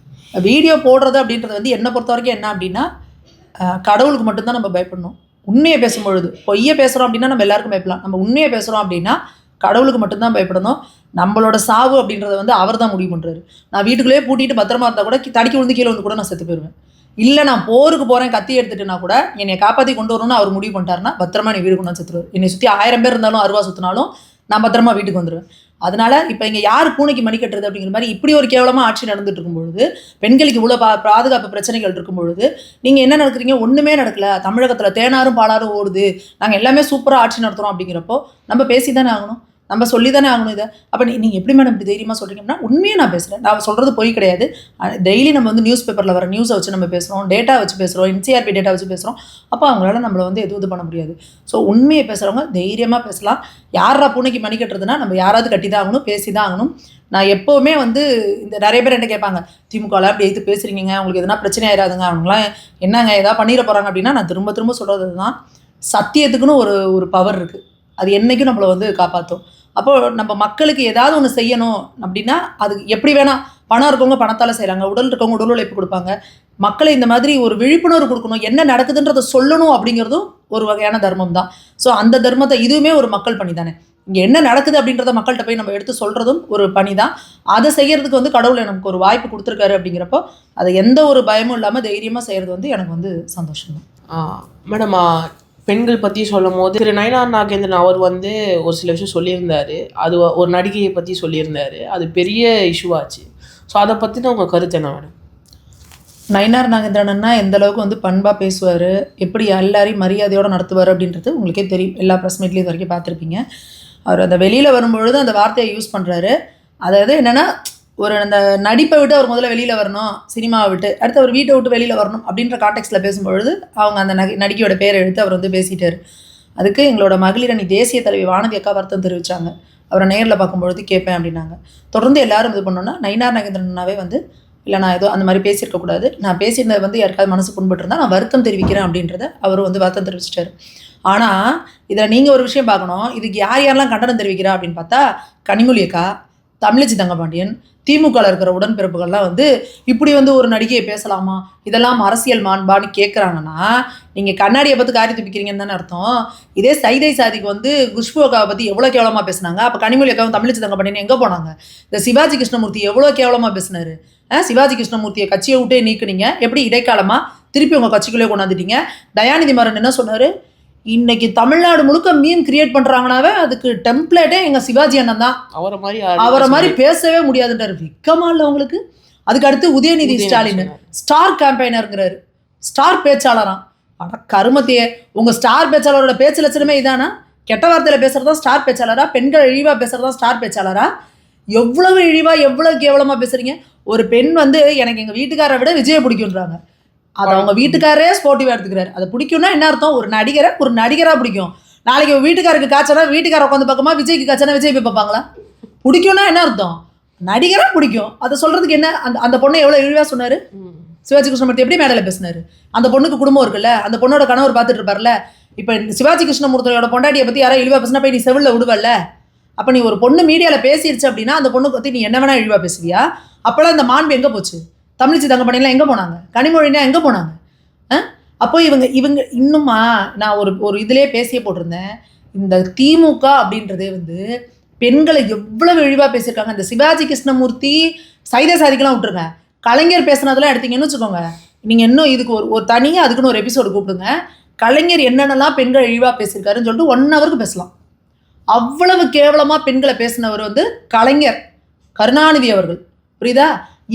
B: வீடியோ போடுறது அப்படின்றது வந்து என்னை பொறுத்த வரைக்கும் என்ன அப்படின்னா கடவுளுக்கு மட்டும்தான் நம்ம பயப்படணும். உண்மையை பேசும்பொழுது பொய்யை பேசுகிறோம் அப்படின்னா நம்ம எல்லாருக்கும் பயப்படலாம். நம்ம உண்மையை பேசுகிறோம் அப்படின்னா கடவுளுக்கு மட்டும்தான் பயப்படணும். நம்மளோட சாவு அப்படின்றத வந்து அவர் தான் முடிவு பண்ணுறாரு. நான் வீட்டுக்குள்ளேயே பூட்டிட்டு பத்திரமா இருந்தால் கூட தடிக்கி விழுந்து கீழே வந்து கூட நான் செத்து போயிடுவேன். இல்லை நான் போருக்கு போகிறேன் கத்தி எடுத்துட்டுனா கூட என்னை காப்பாற்றி கொண்டு வரணும்னு அவர் முடிவு பண்ணிட்டாருன்னா பத்திரமா நீ வீடு கொண்டு வந்து செத்துருவார். என்னை சுற்றி 1000 பேர் இருந்தாலும் 60 சுற்றினாலும் நான் பத்திரமா வீட்டுக்கு வந்துடுவேன். அதனால இப்போ இங்கே யார் பூனைக்கு மணி கட்டுறது அப்படிங்கிற மாதிரி இப்படி ஒரு கேவலமாக ஆட்சி நடந்துட்டு இருக்கும்பொழுது, பெண்களுக்கு இவ்வளோ பாதுகாப்பு பிரச்சனைகள் இருக்கும்பொழுது நீங்கள் என்ன நடக்கிறீங்க? ஒன்றுமே நடக்கல. தமிழகத்தில் தேனாரும் பாலாரும் ஓடுது, நாங்கள் எல்லாமே சூப்பராக ஆட்சி நடத்துகிறோம் அப்படிங்கிறப்போ நம்ம பேசி தானே ஆகணும், நம்ம சொல்லி தானே ஆகணும் இதை. அப்போ நீங்கள் எப்படி மேடம் இப்படி தைரியமாக சொல்கிறீங்கன்னா உண்மையை நான் பேசுகிறேன். நான் சொல்கிறது பொய் கிடையாது. டெய்லி நம்ம வந்து நியூஸ் பேப்பரில் வர நியூஸை வச்சு நம்ம பேசுகிறோம், டேட்டா வச்சு பேசுகிறோம், NCRP டேட்டா வச்சு பேசுகிறோம். அப்போ அவங்களால நம்மளை வந்து இது பண்ண முடியாது. ஸோ உண்மையை பேசுகிறவங்க தைரியமாக பேசலாம். யாரா பூனைக்கு மணி கட்டுறதுன்னா நம்ம யாராவது கட்டி தான் ஆகணும், பேசி தான் ஆகணும். நான் எப்போவுமே வந்து இந்த நிறைய பேர் என்ன கேட்பாங்க, திமுகவில் அப்படி எடுத்து பேசுகிறீங்க, உங்களுக்கு எதுனா பிரச்சனை ஆயிடாதுங்க, அவங்களாம் என்னங்க ஏதாவது பண்ணிட போகிறாங்க அப்படின்னா நான் திரும்ப திரும்ப சொல்கிறது தான் சத்தியத்துக்குன்னு ஒரு பவர் இருக்குது. அது என்றைக்கும் நம்மளை வந்து காப்பாற்றும். அப்போது நம்ம மக்களுக்கு ஏதாவது ஒன்று செய்யணும் அப்படின்னா அது எப்படி வேணால், பணம் இருக்கவங்க பணத்தால் செய்கிறாங்க, உடல் இருக்கவங்க உடல் உழைப்பு கொடுப்பாங்க. மக்களை இந்த மாதிரி ஒரு விழிப்புணர்வு கொடுக்கணும், என்ன நடக்குதுன்றதை சொல்லணும் அப்படிங்கிறதும் ஒரு வகையான தர்மம் தான். ஸோ அந்த தர்மத்தை இதுவுமே ஒரு மக்கள் பணி தானே. இங்கே என்ன நடக்குது அப்படின்றத மக்கள்கிட்ட போய் நம்ம எடுத்து சொல்கிறதும் ஒரு பணி தான். அதை செய்கிறதுக்கு வந்து கடவுள் எனக்கு ஒரு வாய்ப்பு கொடுத்துருக்காரு அப்படிங்கிறப்போ அதை எந்த ஒரு பயமும் இல்லாமல் தைரியமாக செய்கிறது வந்து எனக்கு வந்து சந்தோஷம் தான்.
A: மேடம் பெண்கள் பற்றி சொல்லும் போது திரு நயினார் நாகேந்திரன் அவர் வந்து ஒரு சில விஷயம் சொல்லியிருந்தார். அது ஒரு நடிகையை பற்றி சொல்லியிருந்தார். அது பெரிய இஷ்யூவாச்சு. ஸோ அதை பற்றின உங்கள் கருத்து என்ன மேடம்?
B: நயினார் நாகேந்திரன்னா எந்த அளவுக்கு வந்து பண்பாக பேசுவார், எப்படி எல்லாரையும் மரியாதையோடு நடத்துவார் அப்படின்றது உங்களுக்கே தெரியும். எல்லா ப்ரெஸ் மீட்லேயும் இது வரைக்கும் பார்த்துருப்பீங்க. அவர் அந்த வெளியில் வரும்பொழுது அந்த வார்த்தையை யூஸ் பண்ணுறாரு. அதாவது என்னென்னா ஒரு அந்த நடிப்பை விட்டு அவர் முதல்ல வெளியில் வரணும், சினிமாவை விட்டு அடுத்து அவர் வீட்டை விட்டு வெளியில் வரணும் அப்படின்ற கான்டெக்ஸ்டில் பேசும்பொழுது அவங்க அந்த நடிகையோட பேரை எடுத்து அவர் வந்து பேசிட்டார். அதுக்கு எங்களோட மகளிர் அணி தேசிய தலைவி வானதி அக்கா வருத்தம் தெரிவித்தாங்க. அவரை நேரில் பார்க்கும்பொழுது கேட்பேன் அப்படின்னாங்க. தொடர்ந்து எல்லாரும் இது பண்ணோன்னா நயினார் நாகேந்திரனாவே வந்து இல்லை நான் ஏதோ அந்த மாதிரி பேசியிருக்கக்கூடாது, நான் பேசியிருந்தது வந்து யாருக்காவது மனசு புண்பட்டுருந்தா நான் வருத்தம் தெரிவிக்கிறேன் அப்படின்றத அவர் வந்து வருத்தம் தெரிவிச்சிட்டாரு. ஆனால் இதில் நீங்கள் ஒரு விஷயம் பார்க்கணும், இதுக்கு யாரெல்லாம் கண்டனம் தெரிவிக்கிறா அப்படின்னு பார்த்தா கனிமொழி அக்கா, தமிழச்சி தங்கபாண்டியன், திமுகவில் இருக்கிற உடன்பிறப்புகள்லாம் வந்து இப்படி வந்து ஒரு நடிகையை பேசலாமா, இதெல்லாம் அரசியல் மாண்பான்னு கேட்குறாங்கன்னா நீங்கள் கண்ணாடியை பார்த்து காரி துப்பிக்கிறீங்கன்னு தானே அர்த்தம். இதே சைதை சாதிக்கு வந்து குஷ்பு அக்காவை பற்றி எவ்வளோ கேவலமாக பேசினாங்க. அப்போ கனிமொழி அக்காவும் தமிழச்சி தங்கபாண்டியன் எங்கே போனாங்க? இந்த சிவாஜி கிருஷ்ணமூர்த்தி எவ்வளோ கேவலமாக பேசினார். சிவாஜி கிருஷ்ணமூர்த்தியை கட்சியை விட்டே நீக்குனீங்க, எப்படி இடைக்காலமாக திருப்பி உங்கள் கட்சிக்குள்ளே கொண்டாந்துட்டீங்க. தயாநிதி மாறன் என்ன சொன்னார், இன்னைக்கு தமிழ்நாடு முழுக்க மீம் கிரியேட் பண்ணுறாங்கனாவே அதுக்கு டெம்ப்ளேட்டே எங்கள் சிவாஜி அண்ணன் தான், அவரை மாதிரி பேசவே முடியாதுன்றார். விக்கமா இல்லை உங்களுக்கு? அதுக்கு அடுத்து உதயநிதி ஸ்டாலின் ஸ்டார் கேம்பெயினருங்கிறாரு, ஸ்டார் பேச்சாளராம். ஆனால் கருமத்தையே, உங்கள் ஸ்டார் பேச்சாளரோட பேச்சு லட்சணமே இதானா? கெட்ட வார்த்தையில் பேசுகிறதா ஸ்டார் பேச்சாளரா? பெண்கள் இழிவாக பேசுகிறதா ஸ்டார் பேச்சாளரா? எவ்வளவு இழிவாக எவ்வளோ கேவலமாக பேசுகிறீங்க. ஒரு பெண் வந்து எனக்கு எங்கள் வீட்டுக்காரை விட விஜயை பிடிக்குன்றாங்க. அது அவங்க வீட்டுக்காரரே ஸ்போர்ட்டிவாக எடுத்துக்கிறாரு. அதை பிடிக்கும்னா என்ன அர்த்தம்? ஒரு நடிகராக பிடிக்கும். நாளைக்கு வீட்டுக்காருக்கு காய்ச்சனா வீட்டுக்கார உட்காந்து பார்க்கமா, விஜய்க்கு காய்ச்சனா விஜய் போய் பார்ப்பாங்களா? பிடிக்கும்னா என்ன அர்த்தம்? நடிகராக பிடிக்கும். அதை சொல்கிறதுக்கு என்ன? அந்த பொண்ணை எவ்வளோ இழிவாக சொன்னார். சிவாஜி கிருஷ்ணமூர்த்தி எப்படி மேடையில் பேசினார்? அந்த பொண்ணுக்கு குடும்பம் இருக்குல்ல, அந்த பொண்ணோட கணவர் பார்த்துட்டு இருப்பார்ல. இப்போ சிவாஜி கிருஷ்ணமூர்த்தியோட பொண்டாட்டியை பற்றி யாராவது இழிவாக பேசினா போய் நீ செவிலில் விடுவல்ல. அப்போ நீ ஒரு பொண்ணு மீடியாவில் பேசிடுச்சு அப்படின்னா அந்த பொண்ணுக்கு பற்றி நீ என்ன வேணால் இழிவாக பேசுவியா? அப்போலாம் இந்த மாண்பு எங்கே போச்சு? தமிழச்சி தங்கபாண்டியன்லாம் எங்கே போனாங்க? கனிமொழினா எங்கே போனாங்க? அப்போ இவங்க இன்னுமா நான் ஒரு இதிலே பேசியே போட்டிருந்தேன். இந்த திமுக அப்படின்றதே வந்து பெண்களை எவ்வளவு இழிவாக பேசியிருக்காங்க. இந்த சிவாஜி கிருஷ்ணமூர்த்தி சைதை சாதிக்கெல்லாம் விட்டுருங்க, கலைஞர் பேசுனதெல்லாம் எடுத்தீங்கன்னு வச்சுக்கோங்க, நீங்கள் இன்னும் இதுக்கு ஒரு தனியாக அதுக்குன்னு ஒரு எபிசோடு கூப்பிடுங்க. கலைஞர் என்னென்னலாம் பெண்கள் இழிவாக பேசியிருக்காருன்னு சொல்லிட்டு 1 ஹவருக்கு பேசலாம். அவ்வளவு கேவலமாக பெண்களை பேசினவர் வந்து கலைஞர். கருணாநிதி அவர்கள். புரியுதா?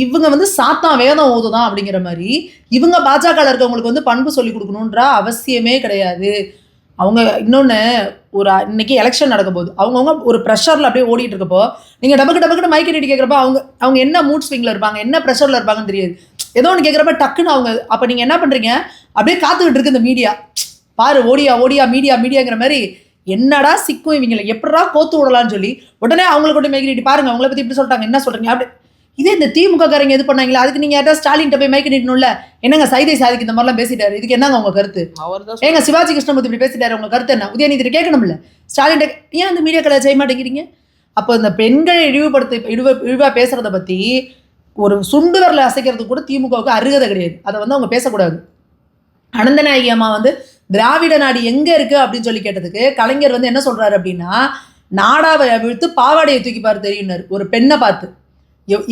B: இவங்க வந்து சாத்தான் வேதம் ஓதுதான் அப்படிங்கிற மாதிரி இவங்க பாஜக இருக்கவங்களுக்கு வந்து பண்பு சொல்லி கொடுக்கணுன்ற அவசியமே கிடையாது. அவங்க இன்னொன்று இன்னைக்கு எலெக்ஷன் நடக்க போகுது. அவங்கவுங்க ஒரு ப்ரெஷரில் அப்படியே ஓடிட்டு இருக்கப்போ நீங்கள் டபக்குன்னு மைக் நீட்டி கேட்குறப்ப அவங்க என்ன மூட் ஸ்விங்கில் இருப்பாங்க, என்ன ப்ரெஷரில் இருப்பாங்கன்னு தெரியாது. ஏதோ ஒன்று கேட்குறப்ப டக்குன்னு அப்போ நீங்கள் என்ன பண்ணுறீங்க, அப்படியே காத்துக்கிட்டு இருக்கு இந்த மீடியா. பாரு ஓடியா மீடியாங்கிற மாதிரி என்னடா சிக்கும் இவங்களை எப்படா கோத்து விடலான்னு சொல்லி உடனே அவங்களை கொண்டு மைக் நீட்டி பாருங்க அவங்கள பற்றி இப்படி சொல்லிட்டாங்க, என்ன சொல்கிறீங்க அப்படி. இதே இந்த திமுக காரங்க எது பண்ணாங்களா, அதுக்கு நீங்கள் யாராவது ஸ்டாலின் போய் மைக் நீட்டணும்ல. என்னங்க சைதை சாதிக்கு இந்த மாதிரிலாம் பேசிட்டாரு, இதுக்கு என்னங்க உங்க கருத்து? ஏங்க சிவாஜி கிருஷ்ணமூர்த்தி இப்படி பேசிட்டாரு, உங்க கருத்து என்ன? உதயநிதி கேட்கணும்ல. ஸ்டாலின் ஏன் அந்த மீடியா கலை செய்ய மாட்டேங்கிறீங்க? அப்போ இந்த பெண்களை இழிவாக பேசுறத பற்றி ஒரு சுண்டு வரல அசைக்கிறது கூட திமுகவுக்கு அருகதை கிடையாது. அதை வந்து அவங்க பேசக்கூடாது. அனந்தநாயகி அம்மா வந்து திராவிட நாடு எங்க இருக்கு அப்படின்னு சொல்லி கேட்டதுக்கு கலைஞர் வந்து என்ன சொல்றாரு அப்படின்னா, நாடாவை அவிழ்த்து பாவாடையை தூக்கிப்பாரு தெரியும்னாரு ஒரு பெண்ணை பார்த்து.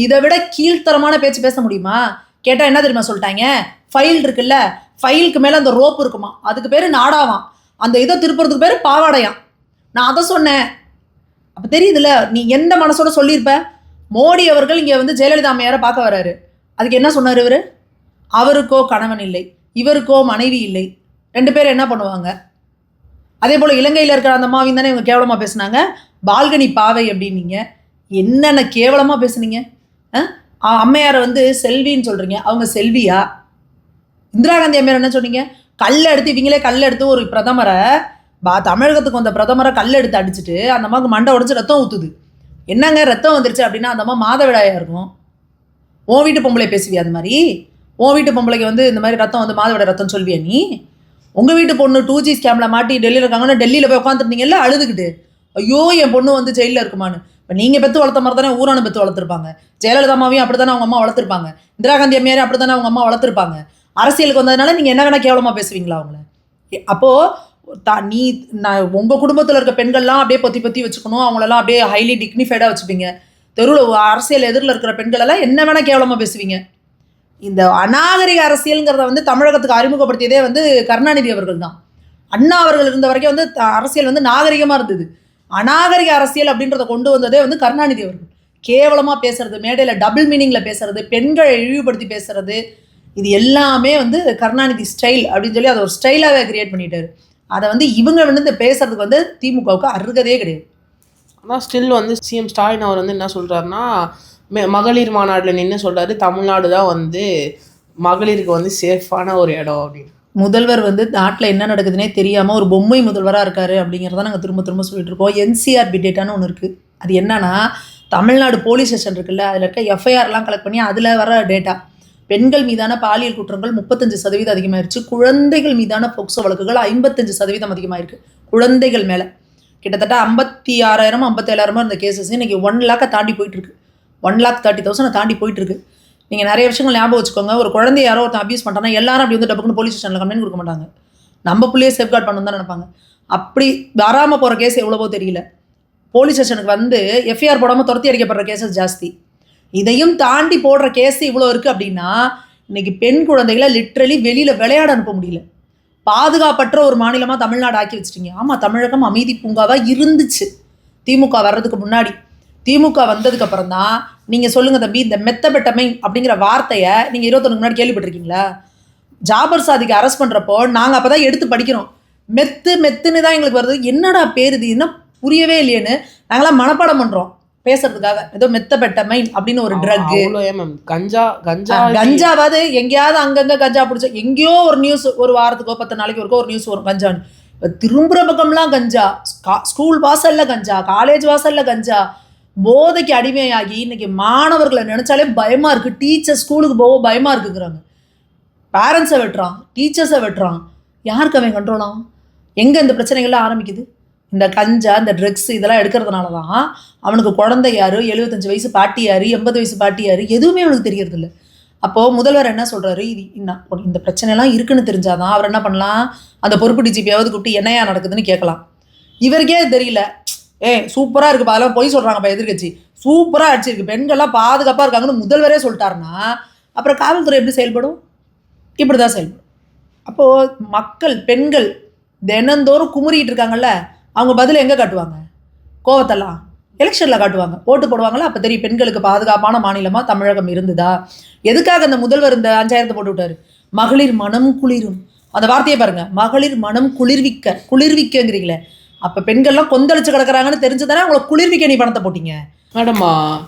B: இதை விட கீழ்த்தரமான பேச்சு பேச முடியுமா? கேட்டால் என்ன தெரியுமா சொல்லிட்டாங்க, ஃபைல் இருக்குல்ல, ஃபைலுக்கு மேலே அந்த ரோப் இருக்குமா, அதுக்கு பேர் நாடாவாம், அந்த இதை திருப்புறதுக்கு பேர் பாவாடையாம். நான் அதை சொன்னேன். அப்போ தெரியுதுல்ல நீ எந்த மனசோட சொல்லியிருப்ப. மோடி அவர்கள் இங்கே வந்து ஜெயலலிதா அம்மையாரை பார்க்க வர்றாரு. அதுக்கு என்ன சொன்னார் இவர்? அவருக்கோ கணவன் இல்லை, இவருக்கோ மனைவி இல்லை, 2 பேரும் என்ன பண்ணுவாங்க? அதே போல் இலங்கையில் இருக்கிற அந்த அம்மாவையும் தானே இவங்க கேவலமாக பேசுனாங்க, பால்கனி பாவை அப்படின்னீங்க. என்னென்ன கேவலமாக பேசுனீங்க. அம்மையாரை வந்து செல்வின்னு சொல்கிறீங்க, அவங்க செல்வியா? இந்திரா காந்தி அம்மையார் என்ன சொன்னீங்க, இவங்களே கல் எடுத்து ஒரு பிரதமரை தமிழகத்துக்கு வந்த பிரதமரை கல் எடுத்து அடிச்சுட்டு அந்த அம்மாவுக்கு மண்டை உடச்சி ரத்தம் ஊற்றுது. என்னங்க ரத்தம் வந்துருச்சு அப்படின்னா அந்த அம்மா மாதவிடாயாக இருக்கும். உன் வீட்டு பொம்பளை பேசுவியா அது மாதிரி? உன் வீட்டு பொம்பளைக்கு வந்து இந்த மாதிரி ரத்தம் வந்து மாதவிட ரத்தம் சொல்வியா நீ? உங்கள் வீட்டு பொண்ணு 2G ஸ்கேமில் மாட்டி டெல்லியில் இருக்காங்கன்னா டெல்லியில் போய் உட்காந்துருந்தீங்கல்ல அழுதுகிட்டு, ஐயோ என் பொண்ணு வந்து ஜெயிலில் இருக்குமான்னு. இப்போ நீங்கள் பெற்று வளர்த்த மாதிரி தானே ஊரான பெற்று வளர்த்துருப்பாங்க. ஜெயலலிதா அம்மாவையும் அப்படி தானே அவங்க அம்மா வளர்த்துருப்பாங்க. இந்திரா காந்தி அம்மையாரையும் அப்படி தானே அவங்க அம்மா வளர்த்துருப்பாங்க. அரசியலுக்கு வந்ததுனால நீங்கள் என்ன வேணால் கேவலமாக பேசுவீங்களா அவங்கள? அப்போது நான் உங்கள் குடும்பத்தில் இருக்க பெண்கள்லாம் அப்படியே பொத்தி வச்சுக்கணும், அவங்களெல்லாம் அப்படியே ஹைலி டிக்னிஃபைடாக வச்சுப்பீங்க. தெருவில் அரசியல் எதிரில் இருக்கிற பெண்களெல்லாம் என்ன வேணால் கேவலமாக பேசுவீங்க. இந்த அநாகரிக அரசியலுங்கிறத வந்து தமிழகத்துக்கு அறிமுகப்படுத்தியதே வந்து கருணாநிதி அவர்கள் தான். அண்ணா அவர்கள் இருந்த வரைக்கும் வந்து அரசியல் வந்து நாகரிகமாக இருந்தது. அநாகரிக அரசியல் அப்படின்றத கொண்டு வந்ததே வந்து கருணாநிதி அவர்கள். கேவலமாக பேசுறது, மேடையில் டபுள் மீனிங்கில் பேசுறது, பெண்களை இழிவுபடுத்தி பேசுறது, இது எல்லாமே வந்து கருணாநிதி ஸ்டைல் அப்படின்னு சொல்லி அதை ஒரு ஸ்டைலாகவே கிரியேட் பண்ணிட்டாரு. அதை வந்து இவங்க வந்து இந்த பேசுறதுக்கு வந்து திமுகவுக்கு அருகதே கிடையாது.
A: ஆனால் ஸ்டில் வந்து சிஎம் ஸ்டாலின் அவர் வந்து என்ன சொல்கிறாருன்னா, மகளிர் மாநாட்டில் நின்று சொல்கிறாரு தமிழ்நாடு தான் வந்து மகளிருக்கு வந்து சேஃபான ஒரு இடம் அப்படின்னு.
B: முதல்வர் வந்து நாட்டில் என்ன நடக்குதுன்னே தெரியாமல் ஒரு பொம்மை முதல்வராக இருக்காரு அப்படிங்கிறத நாங்கள் திரும்ப சொல்லிட்டு இருக்கோம். என்சிஆர்பி டேட்டான்னு ஒன்று இருக்குது. அது என்னன்னா, தமிழ்நாடு போலீஸ் ஸ்டேஷன் இருக்குல்ல, அதில் இருக்க எஃப்ஐஆர்லாம் கலெக்ட் பண்ணி அதில் வர டேட்டா, பெண்கள் மீதான பாலியல் குற்றங்கள் 35% அதிகமாகிருச்சு. குழந்தைகள் மீதான போக்சோ வழக்குகள் 55% அதிகமாகிருக்கு. குழந்தைகள் மேலே கிட்டத்தட்ட 56,000 57,000 இருந்த கேசஸ் இன்றைக்கி 1 லேக்கை தாண்டி போயிட்டுருக்கு. 1,30,000 தாண்டி போயிட்டுருக்கு. நீங்கள் நிறைய விஷயங்கள் ஞாபகம் வச்சுக்கோங்க. ஒரு குழந்தை யாரோ ஒருத்தன் அபியூஸ் பண்ணுறாங்கன்னா எல்லாரும் அப்படி வந்து டப்புக்குன்னு போலீஸ் ஸ்டேஷனில் கம்ப்ளைண்ட் கொடுக்க மாட்டாங்க. நம்ம பிள்ளையே சேஃப்கார்ட் பண்ணணும் தான் நினைப்பாங்க. அப்படி வராமல் போகிற கேஸ் எவ்வளவோ தெரியல. போலீஸ் ஸ்டேஷனுக்கு வந்து எஃப்ஐஆர் போடாமல் துரத்தி அடிக்கப்படுற கேசஸ் ஜாஸ்தி. இதையும் தாண்டி போடுற கேஸ் இவ்வளோ இருக்குது அப்படின்னா இன்றைக்கி பெண் குழந்தைகளை லிட்ரலி வெளியில் விளையாட அனுப்ப முடியல. பாதுகாப்பற்ற ஒரு மாநிலமாக தமிழ்நாடு ஆக்கி வச்சிட்டிங்க. ஆமாம், தமிழகம் அமைதி பூங்காவாக இருந்துச்சு திமுக வர்றதுக்கு முன்னாடி. திமுக வந்ததுக்கப்புறம் தான் நீங்கள் சொல்லுங்கள் தம்பி, இந்த மெத்தபெட்டமை அப்படிங்கிற வார்த்தையை நீங்கள் 21 முன்னாடி கேள்விப்பட்டிருக்கீங்களா? ஜாபர் சாதிக்கு அரெஸ்ட் பண்ணுறப்போ நாங்கள் அப்போ தான் எடுத்து படிக்கிறோம். மெத்துன்னு தான் எங்களுக்கு வருது. என்னடா பேர் இது, என்ன புரியவே இல்லையேன்னு நாங்களாம் மனப்பாடம் பண்ணுறோம் பேசுறதுக்காக. ஏதோ மெத்தபெட்டமை அப்படின்னு ஒரு ட்ரக், கஞ்சாவாது எங்கேயாவது அங்கங்கே கஞ்சா பிடிச்சா எங்கேயோ ஒரு நியூஸ், ஒரு வாரத்துக்கோ 10 நாளைக்கு ஒருக்கோ ஒரு நியூஸ் வரும் கஞ்சான்னு. இப்போ திரும்புகிற பக்கம்லாம் கஞ்சா, ஸ்கூல் வாசலில் கஞ்சா, காலேஜ் வாசலில் கஞ்சா, போதைக்கு அடிமையாகி இன்றைக்கி மாணவர்களை நினச்சாலே பயமாக இருக்குது. டீச்சர் ஸ்கூலுக்கு போக பயமாக இருக்குங்கிறாங்க. பேரண்ட்ஸை வெட்டுறான், டீச்சர்ஸை வெட்டுறான். யாருக்கு அவன் கண்ட்ரோலாம்? எங்கே இந்த பிரச்சனைகள்லாம் ஆரம்பிக்குது? இந்த கஞ்சா, இந்த ட்ரக்ஸ் இதெல்லாம் எடுக்கிறதுனால தான் அவனுக்கு குழந்தை யார், 75 வயசு பாட்டி யார், 80 வயசு பாட்டி யார், எதுவுமே அவனுக்கு தெரியறதில்ல. அப்போது முதல்வர் என்ன சொல்கிறாரு, இது இந்த பிரச்சனைலாம் இருக்குன்னு தெரிஞ்சாதான் அவர் என்ன பண்ணலாம், அந்த பொறுப்பு டிஜிபியாவது கூப்பிட்டு என்னையா நடக்குதுன்னு கேட்கலாம். இவருக்கே தெரியல. சூப்பராக இருக்குப்பா, அதெல்லாம் பொய் சொல்கிறாங்கப்பா எதிர்கட்சி, சூப்பராக அடிச்சிருக்கு, பெண்கள்லாம் பாதுகாப்பாக இருக்காங்கன்னு முதல்வரே சொல்லிட்டாருன்னா அப்புறம் காவல்துறை எப்படி செயல்படும்? இப்படி தான் செயல்படும். அப்போது மக்கள், பெண்கள் தினந்தோறும் குமுறிட்டு இருக்காங்கல்ல, அவங்க பதில் எங்கே காட்டுவாங்க? கோவத்தெல்லாம் எலெக்ஷனில் காட்டுவாங்க, ஓட்டு போடுவாங்களா, அப்போ தெரியும் பெண்களுக்கு பாதுகாப்பான மாநிலமாக தமிழகம் இருந்ததா. எதுக்காக அந்த முதல்வர் இந்த 5000 போட்டு விட்டாரு? மகளிர் மனம் குளிரும், அந்த வார்த்தையை பாருங்க, மகளிர் மனம் குளிர்விக்கங்கிறீங்களே, அப்போ பெண்கள்லாம் கொந்தளிச்சு கிடக்குறாங்கன்னு தெரிஞ்சுதானே அவங்கள குளிர்விக்க நீ பணத்தை போட்டீங்க.
A: மேடமா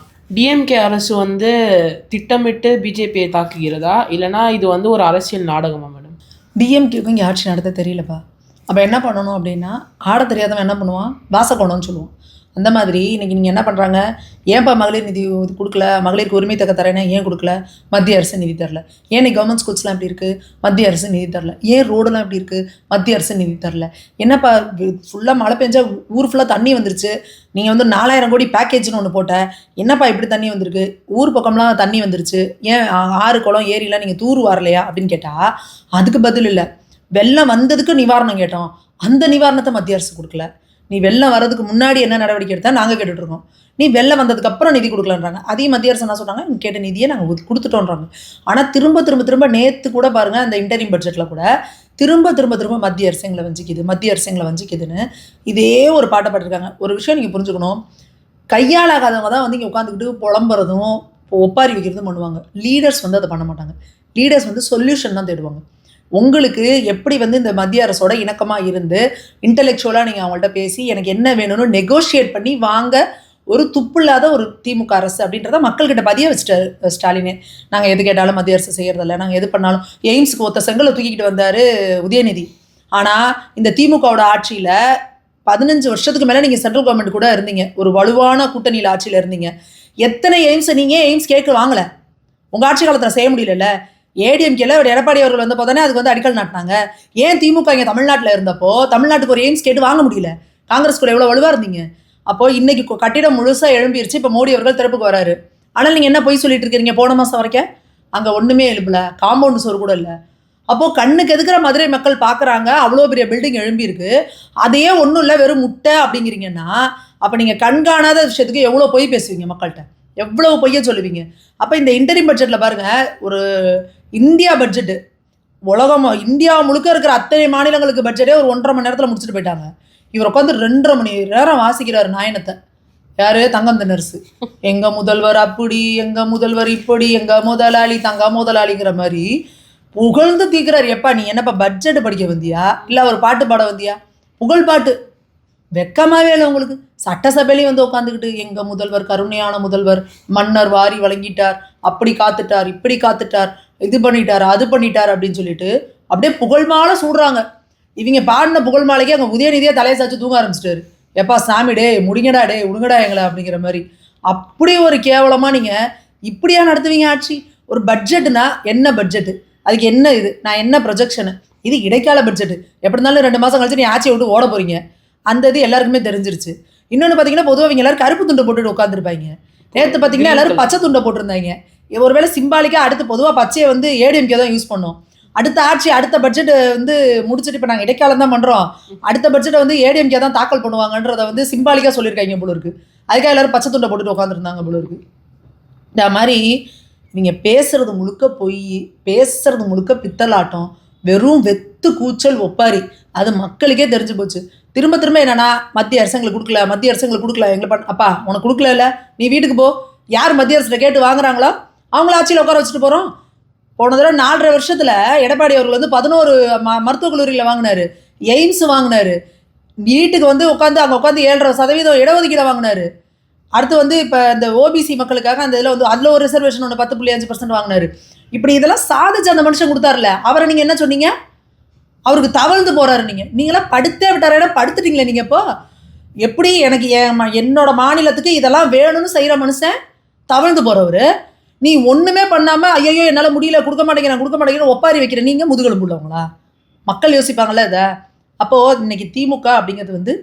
A: டிஎம்கே அரசு வந்து திட்டமிட்டு பிஜேபியை தாக்குகிறதா, இல்லைனா இது வந்து ஒரு அரசியல் நாடகமா மேடம்?
B: டிஎம்கேக்கும் இங்கே ஆட்சி நடத்த தெரியலப்பா. அப்போ என்ன பண்ணணும் அப்படின்னா, ஆட தெரியாதவன் என்ன பண்ணுவான், வாசக்கோணம்னு சொல்லுவான். அந்த மாதிரி இன்றைக்கி நீங்கள் என்ன பண்ணுறாங்க, ஏன்ப்பா மகளிர் நிதி கொடுக்கல, மகளிருக்கு உரிமை தக்க தரேன்னா ஏன் கொடுக்கல, மத்திய அரசு நிதி தரல. ஏன் கவர்மெண்ட் ஸ்கூல்ஸ்லாம் எப்படி இருக்குது, மத்திய அரசு நிதி தரல. ஏன் ரோடெல்லாம் எப்படி இருக்குது, மத்திய அரசு நிதி தரல. என்னப்பா ஃபுல்லாக மழை பெஞ்சா ஊர் ஃபுல்லாக தண்ணி வந்துருச்சு, நீங்கள் வந்து 4000 கோடி பேக்கேஜ்னு ஒன்று போட்ட, என்னப்பா இப்படி தண்ணி வந்திருக்கு, ஊர் பக்கம்லாம் தண்ணி வந்துருச்சு, ஏன் ஆறு குளம் ஏரிலாம் நீங்கள் தூர் வரலையா அப்படின்னு கேட்டால் அதுக்கு பதில் இல்லை. வெள்ளம் வந்ததுக்கு நிவாரணம் கேட்டோம், அந்த நிவாரணத்தை மத்திய அரசு கொடுக்கல. நீ வெள்ளம் வரதுக்கு முன்னாடி என்ன நடவடிக்கை எடுத்தால் நாங்கள் கேட்டுட்ருக்கோம், நீ வெள்ளம் வந்ததுக்கப்புறம் நிதி கொடுக்கலன்றாங்க. அதையும் மத்திய அரசு என்ன சொல்கிறாங்க, கேட்ட நிதியை நாங்கள் கொடுத்துட்டோன்றாங்க. ஆனால் திரும்ப நேற்று கூட பாருங்கள், அந்த இன்டரிம் பட்ஜெட்டில் கூட திரும்ப மத்திய அரசு எங்களை வஞ்சிக்குதுன்னு இதே ஒரு பாட்டை பாட்டிருக்காங்க. ஒரு விஷயம் நீங்கள் புரிஞ்சுக்கணும், கையாளாகாதவங்க தான் வந்து இங்கே உட்காந்துக்கிட்டு புலம்புறதும் ஒப்பாரி வைக்கிறதும் பண்ணுவாங்க. லீடர்ஸ் வந்து அதை பண்ண மாட்டாங்க. லீடர்ஸ் வந்து சொல்யூஷன் தான் தேடுவாங்க. உங்களுக்கு எப்படி வந்து இந்த மத்திய அரசோட இணக்கமாக இருந்து இன்டெலெக்சுவலாக நீங்கள் அவங்கள்ட்ட பேசி எனக்கு என்ன வேணும்னு நெகோஷியேட் பண்ணி வாங்க ஒரு துப்பில்லாத ஒரு திமுக அரசு அப்படின்றத மக்கள்கிட்ட பதிய வச்சுட்டாரு ஸ்டாலினே. நாங்கள் எது கேட்டாலும் மத்திய அரசு செய்கிறதில்ல, நாங்கள் எது பண்ணாலும் எய்ம்ஸுக்கு ஒத்த செங்கலை தூக்கிக்கிட்டு வந்தார் உதயநிதி. ஆனால் இந்த திமுகவோட ஆட்சியில் 15 வருஷத்துக்கு மேலே நீங்கள் சென்ட்ரல் கவர்மெண்ட் கூட இருந்தீங்க, ஒரு வலுவான கூட்டணியில் ஆட்சியில் இருந்தீங்க. எத்தனை எய்ம்ஸை நீங்கள் எய்ம்ஸ் கேட்க வாங்கலை, உங்கள் ஆட்சி காலத்தில் செய்ய முடியல. ஏடிஎம்கேல எடப்பாடி அவர்கள் வந்தப்போ தானே அதுக்கு வந்து அடிக்கல் நாட்டினாங்க. ஏன் திமுக இங்கே தமிழ்நாட்டில் இருந்தப்போ தமிழ்நாட்டுக்கு ஒரு எய்ம்ஸ் கேட்டு வாங்க முடியல? காங்கிரஸ் கூட எவ்வளோ வலுவாக இருந்தீங்க. அப்போது இன்றைக்கி கட்டிடம் முழுசாக எழும்பிருச்சு, இப்போ மோடி அவர்கள் திறப்புக்கு வராரு. ஆனால் நீங்கள் என்ன போய் சொல்லிட்டு இருக்கிறீங்க, போன மாதம் வரைக்கும் அங்கே ஒன்றுமே எழுப்பல, காம்பவுண்ட் சோறு கூட இல்லை. அப்போது கண்ணுக்கு எதுக்கிற மதுரை மக்கள் பார்க்குறாங்க, அவ்வளோ பெரிய பில்டிங் எழும்பியிருக்கு, அதையே ஒன்றும் இல்லை வெறும் முட்டை அப்படிங்கிறீங்கன்னா, அப்போ நீங்கள் கண்காணாத விஷயத்துக்கு எவ்வளோ பொய் பேசுவீங்க மக்கள்கிட்ட, எவ்வளோ பொய்ய சொல்லுவீங்க. அப்போ இந்த இன்டரிம் பட்ஜெட்டில் பாருங்கள், ஒரு இந்தியா பட்ஜெட்டு உலகம் இந்தியா முழுக்க இருக்கிற அத்தனை மாநிலங்களுக்கு பட்ஜெட்டே ஒரு 1.5 மணி நேரத்தில் முடிச்சுட்டு போயிட்டாங்க. இவர் உட்காந்து 2.5 மணி நேரம் வாசிக்கிறார் நாயனத்தை. யார்? தங்கம் தென்னரசு. எங்கள் முதல்வர் அப்படி, எங்கள் முதல்வர் இப்படி, எங்கள் முதலாளி தங்க முதலாளிங்கிற மாதிரி புகழ்ந்து தீக்கிறார். எப்பா நீ என்னப்பா பட்ஜெட்டு படிக்க வந்தியா, இல்லை ஒரு பாட்டு பாட வந்தியா? புகழ் பாட்டு வெக்கமாகவே இல்லை உங்களுக்கு. சட்டசபையிலையும் வந்து உட்காந்துக்கிட்டு எங்கள் முதல்வர் கருணையான முதல்வர், மன்னர் வாரி வழங்கிட்டார், அப்படி காத்துட்டார், இப்படி காத்துட்டார், இது பண்ணிட்டார், அது பண்ணிட்டார் அப்படின்னு சொல்லிட்டு அப்படியே புகழ் மாலை சூடுறாங்க. இவங்க பாடின புகழ் மாலைக்கு அங்கே உதயநிதியாக தலையை சாச்சு தூங்க ஆரம்பிச்சிட்டாரு. எப்பா சாமி டே முடிங்கடா, டே உடுங்கடா எங்களை அப்படிங்கிற மாதிரி. அப்படி ஒரு கேவலமாக நீங்கள் இப்படியா நடத்துவீங்க ஆட்சி? ஒரு பட்ஜெட்டுனா என்ன பட்ஜெட்டு, அதுக்கு என்ன இது, நான் என்ன ப்ரொஜெக்ஷனு, இது இடைக்கால பட்ஜெட்டு. எப்படி இருந்தாலும் 2 மாதம் கழிச்சு நீ ஆட்சியை விட்டு ஓட போகிறீங்க, அந்த இது எல்லாருக்குமே தெரிஞ்சிருச்சு. இன்னொன்று பார்த்தீங்கன்னா, பொதுவாக இவங்க எல்லாரும் கருப்பு துண்டை போட்டுட்டு உட்காந்துருப்பாங்க. நேற்று பார்த்தீங்கன்னா எல்லாரும் பச்சை துண்டை போட்டிருந்தாங்க. ஒருவேளை சிம்பாலிக்காக அடுத்து பொதுவாக பச்சையை வந்து ஏடிஎம்கே தான் யூஸ் பண்ணோம். அடுத்த ஆட்சி அடுத்த பட்ஜெட் வந்து முடிச்சுட்டு இப்போ நாங்கள் இடைக்காலம் தான் பண்ணுறோம், அடுத்த பட்ஜெட்டை வந்து ஏடிஎம்கே தான் தாக்கல் பண்ணுவாங்கன்றதை வந்து சிம்பாலிக்காக சொல்லியிருக்காங்க போல இருக்குது. அதுக்காக எல்லாரும் பச்சை துண்டை போட்டுட்டு உட்காந்துருந்தாங்க போல இருக்குது. இந்த மாதிரி நீங்கள் பேசுகிறது முழுக்க பொய், பேசுகிறது முழுக்க பித்தலாட்டம், வெறும் வெத்து கூச்சல் ஒப்பாரி, அது மக்களுக்கே தெரிஞ்சு போச்சு. திரும்ப என்னன்னா மத்திய அரசு எங்களுக்கு கொடுக்கல, மத்திய அரசு எங்களுக்கு கொடுக்கல, எங்களை அப்பா உனக்கு கொடுக்கல இல்லை, நீ வீட்டுக்கு போ, யார் மத்திய அரசில் கேட்டு வாங்குறாங்களோ அவங்கள ஆட்சியில் உட்கார வச்சுட்டு போகிறோம். போன தடவை 4.5 வருஷத்தில் எடப்பாடி அவர்கள் வந்து 11 மருத்துவக் கல்லூரியில் வாங்கினார், எய்ம்ஸ் வாங்கினார், வீட்டுக்கு வந்து உட்காந்து அங்கே உட்காந்து 7.5% இடஒதுக்கீடு வாங்கினார். அடுத்து வந்து இப்போ இந்த ஓபிசி மக்களுக்காக அந்த இதில் வந்து அதில் ஒரு ரிசர்வேஷன் ஒன்று 10.5% வாங்கினார். இப்படி இதெல்லாம் சாதிச்சு அந்த மனுஷன் கொடுத்தாருல, அவரை நீங்கள் என்ன சொன்னீங்க? அவருக்கு தவழ்ந்து போகிறாரு. நீங்களாம் படுத்தே விட்டார, படுத்துட்டீங்களே நீங்கள். இப்போ எப்படி எனக்கு என்னோட மாநிலத்துக்கு இதெல்லாம் வேணும்னு செய்கிற மனுஷன் தவழ்ந்து போகிறவர், நீ ஒன்றுமே பண்ணாமல் ஐயோ என்னால் முடியல கொடுக்க மாட்டேங்கிறேன் ஒப்பாரி வைக்கிறேன், நீங்கள் முதுகெலும்பு உள்ளவங்களா? மக்கள் யோசிப்பாங்கள்ல இதை. அப்போது இன்னைக்கு திமுக அப்படிங்கிறது வந்து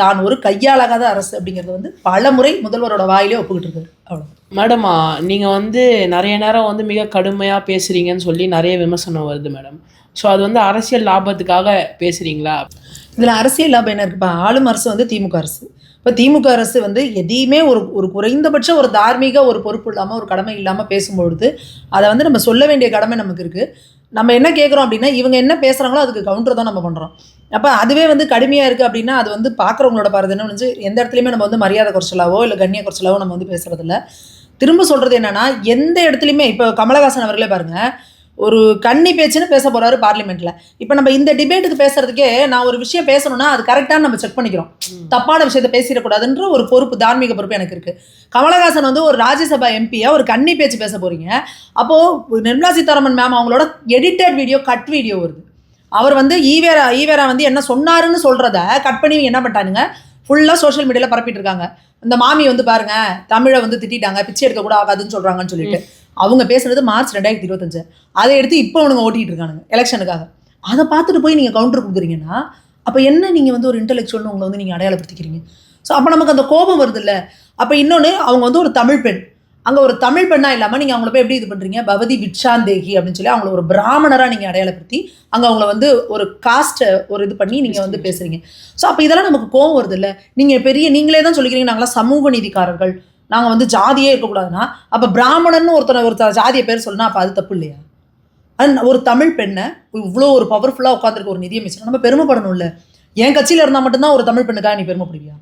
B: தான் ஒரு கையாளாகாத அரசு அப்படிங்கிறது வந்து பல முறை முதல்வரோட வாயிலே ஒப்புக்கிட்டு இருக்காரு. அவ்வளோ.
A: மேடமா நீங்கள் வந்து நிறைய நேரம் வந்து மிக கடுமையாக பேசுகிறீங்கன்னு சொல்லி நிறைய விமர்சனம் வருது மேடம். ஸோ அது வந்து அரசியல் லாபத்துக்காக பேசுகிறீங்களா?
B: இதில் அரசியல் லாபம் என்ன இருக்குப்பா? ஆளும் அரசு வந்து திமுக அரசு. இப்போ திமுக அரசு வந்து எதையுமே ஒரு குறைந்தபட்சம் ஒரு தார்மீக ஒரு பொறுப்பு இல்லாமல் ஒரு கடமை இல்லாமல் பேசும்பொழுது அதை வந்து நம்ம சொல்ல வேண்டிய கடமை நமக்கு இருக்குது. நம்ம என்ன கேட்குறோம் அப்படின்னா இவங்க என்ன பேசுகிறாங்களோ அதுக்கு கவுண்டர் தான் நம்ம பண்ணுறோம். அப்போ அதுவே வந்து கடுமையாக இருக்குது அப்படின்னா அது வந்து பார்க்குறவங்களோட பார்த்து என்ன வந்து எந்த இடத்துலையுமே நம்ம வந்து மரியாதை குறைச்சலாவோ இல்லை கண்ணிய குறைச்சலாவோ நம்ம வந்து பேசுகிறதில்ல. திரும்ப சொல்கிறது என்னென்னா எந்த இடத்துலையுமே இப்போ கமலஹாசன் அவர்களே பாருங்கள், ஒரு கன்னி பேச்சுன்னு பேச போகிறாரு பார்லிமெண்ட்டில். இப்போ நம்ம இந்த டிபேட்டுக்கு பேசுகிறதுக்கே நான் ஒரு விஷயம் பேசணும்னா அது கரெக்டாக நம்ம செக் பண்ணிக்கிறோம். தப்பான விஷயத்தை பேசிடக்கூடாதுன்ற ஒரு பொறுப்பு, தார்மீக பொறுப்பு எனக்கு இருக்குது. கமலஹாசன் வந்து ஒரு ராஜ்யசபா எம்பியாக ஒரு கன்னி பேச்சு பேச போகிறீங்க. அப்போது நிர்மலா சீதாராமன் மேம் அவங்களோட எடிட்டட் வீடியோ, கட் வீடியோ வருது. அவர் வந்து ஈவேரா வந்து என்ன சொன்னாருன்னு சொல்கிறத கட் பண்ணி என்ன பண்ணிட்டானுங்க, ஃபுல்லாக சோஷியல் மீடியாவில் பரப்பிட்டு இருக்காங்க. இந்த மாமி வந்து பாருங்க தமிழை வந்து திட்டாங்க, பிச்சை எடுக்க கூட ஆகாதுன்னு சொல்கிறாங்கன்னு சொல்லிட்டு. அவங்க பேசுனது மார்ச் 2025. அதை எடுத்து இப்போ அவனுங்க ஓட்டிகிட்டு இருக்கானுங்க எலெக்ஷனுக்காக. அதை பார்த்துட்டு போய் நீங்கள் கவுண்டர் கொடுக்குறீங்கன்னா அப்போ என்ன நீங்கள் வந்து ஒரு இன்டெலெக்சுவல்னு உங்களை வந்து நீங்கள் அடையாளப்படுத்திக்கிறீங்க. ஸோ அப்போ நமக்கு அந்த கோபம் வருது இல்லை. அப்போ இன்னொன்று அவங்க வந்து ஒரு தமிழ் பெண், அங்கே ஒரு தமிழ் பெண்ணாக இல்லாமல் நீங்கள் அவங்கள போய் எப்படி இது பண்ணுறீங்க, பவதி விட்சாந்தேகி அப்படின்னு சொல்லி அவங்கள ஒரு பிராமணராக நீங்கள் அடையாளப்படுத்தி அங்கே அவங்கள வந்து ஒரு காஸ்ட்டை ஒரு இது பண்ணி நீங்கள் வந்து பேசுகிறீங்க. ஸோ அப்போ இதெல்லாம் நமக்கு கோபம் வருது இல்லை. நீங்கள் நீங்களே தான் சொல்லிக்கிறீங்க நாங்களாம் சமூக நீதிக்காரர்கள், நாங்கள் வந்து ஜாதியே இருக்கக்கூடாதுன்னா அப்போ பிராமணன்னு ஒருத்தர் ஜாதியை பேர் சொல்லணும், அப்போ அது தப்பு இல்லையா? ஒரு தமிழ் பெண்ணை இவ்வளோ ஒரு பவர்ஃபுல்லாக உட்காந்துருக்க ஒரு நிதியமைச்சர் நம்ம பெருமைப்படணும் இல்லை. என் கட்சியில் இருந்தால் மட்டும்தான் ஒரு தமிழ் பெண்ணுக்காக நீ பெருமைப்படுவியா?